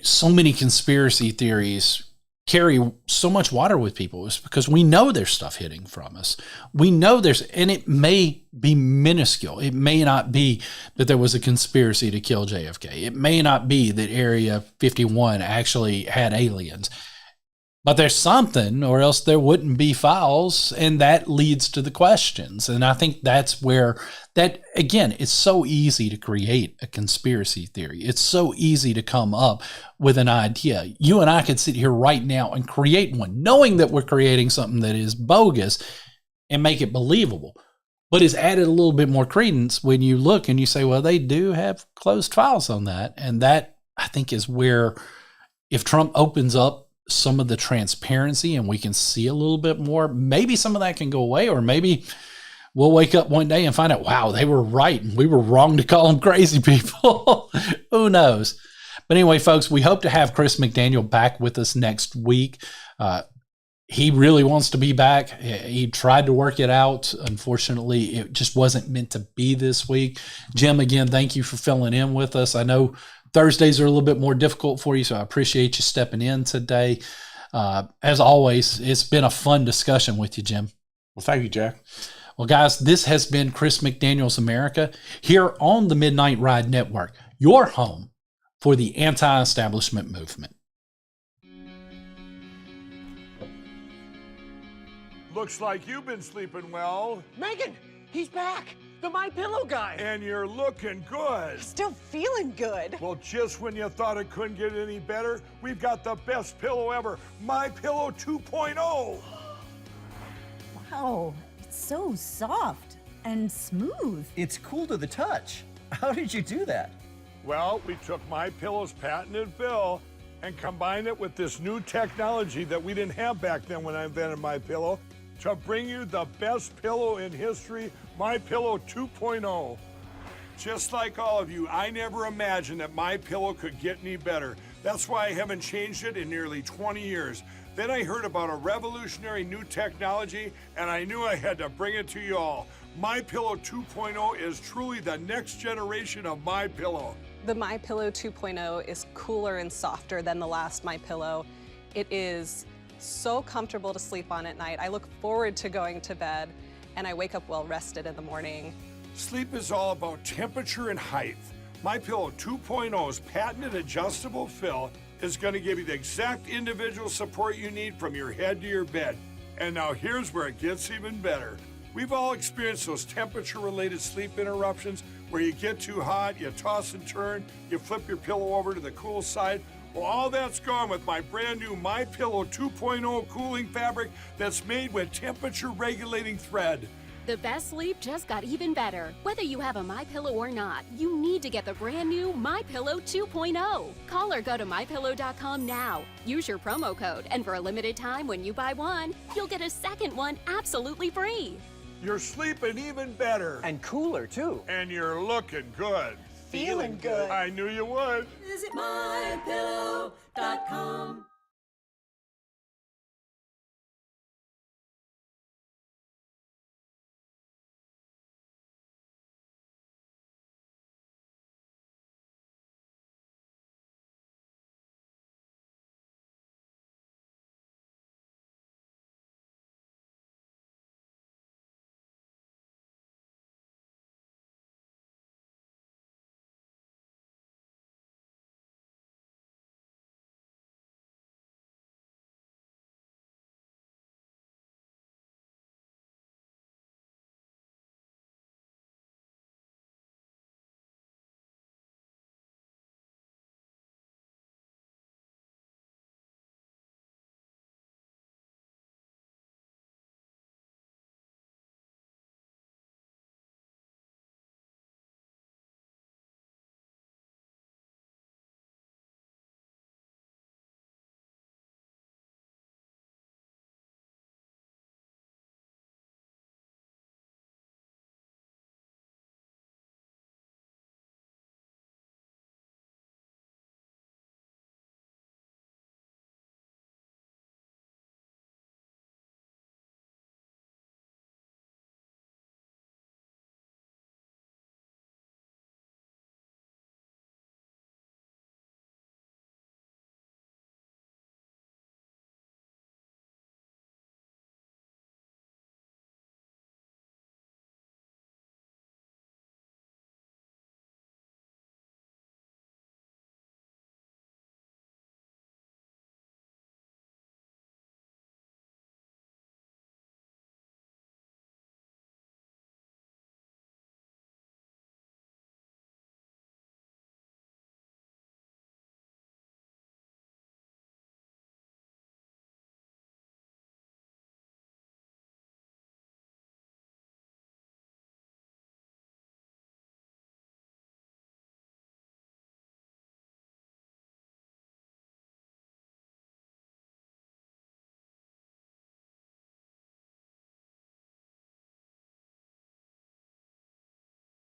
so many conspiracy theories carry so much water with people is because we know there's stuff hitting from us. We know and it may be minuscule. It may not be that there was a conspiracy to kill JFK. It may not be that Area 51 actually had aliens. But there's something, or else there wouldn't be files, and that leads to the questions. And I think that's where that, again, it's so easy to create a conspiracy theory. It's so easy to come up with an idea. You and I could sit here right now and create one, knowing that we're creating something that is bogus and make it believable. But it's added a little bit more credence when you look and you say, well, they do have closed files on that. And that, I think, is where, if Trump opens up some of the transparency and we can see a little bit more, maybe some of that can go away, or maybe we'll wake up one day and find out, wow, they were right and we were wrong to call them crazy people. Who knows? But anyway, folks, we hope to have Chris McDaniel back with us next week. He really wants to be back. He tried to work it out. Unfortunately, it just wasn't meant to be this week. Jim, again, thank you for filling in with us. I know Thursdays are a little bit more difficult for you, so I appreciate you stepping in today. As always, it's been a fun discussion with you, Jim. Well, thank you, Jack. Well, guys, this has been Chris McDaniel's America here on the Midnight Ride Network, your home for the anti-establishment movement. Looks like you've been sleeping well. Megan, he's back. The MyPillow guy. And you're looking good. Still feeling good. Well, just when you thought it couldn't get any better, we've got the best pillow ever, MyPillow 2.0. Wow, it's so soft and smooth. It's cool to the touch. How did you do that? Well, we took MyPillow's patented fill and combined it with this new technology that we didn't have back then when I invented MyPillow to bring you the best pillow in history, MyPillow 2.0. Just like all of you, I never imagined that MyPillow could get any better. That's why I haven't changed it in nearly 20 years. Then I heard about a revolutionary new technology, and I knew I had to bring it to you all. MyPillow 2.0 is truly the next generation of MyPillow. The MyPillow 2.0 is cooler and softer than the last MyPillow. It is so comfortable to sleep on at night. I look forward to going to bed, and I wake up well rested in the morning. Sleep is all about temperature and height. MyPillow 2.0's patented adjustable fill is going to give you the exact individual support you need from your head to your bed. And now here's where it gets even better. We've all experienced those temperature-related sleep interruptions where you get too hot, you toss and turn, you flip your pillow over to the cool side. Well, all that's gone with my brand new MyPillow 2.0 cooling fabric that's made with temperature-regulating thread. The best sleep just got even better. Whether you have a MyPillow or not, you need to get the brand new MyPillow 2.0. Call or go to MyPillow.com now. Use your promo code, and for a limited time when you buy one, you'll get a second one absolutely free. You're sleeping even better. And cooler, too. And you're looking good. Feeling good. I knew you would. Visit MyPillow.com.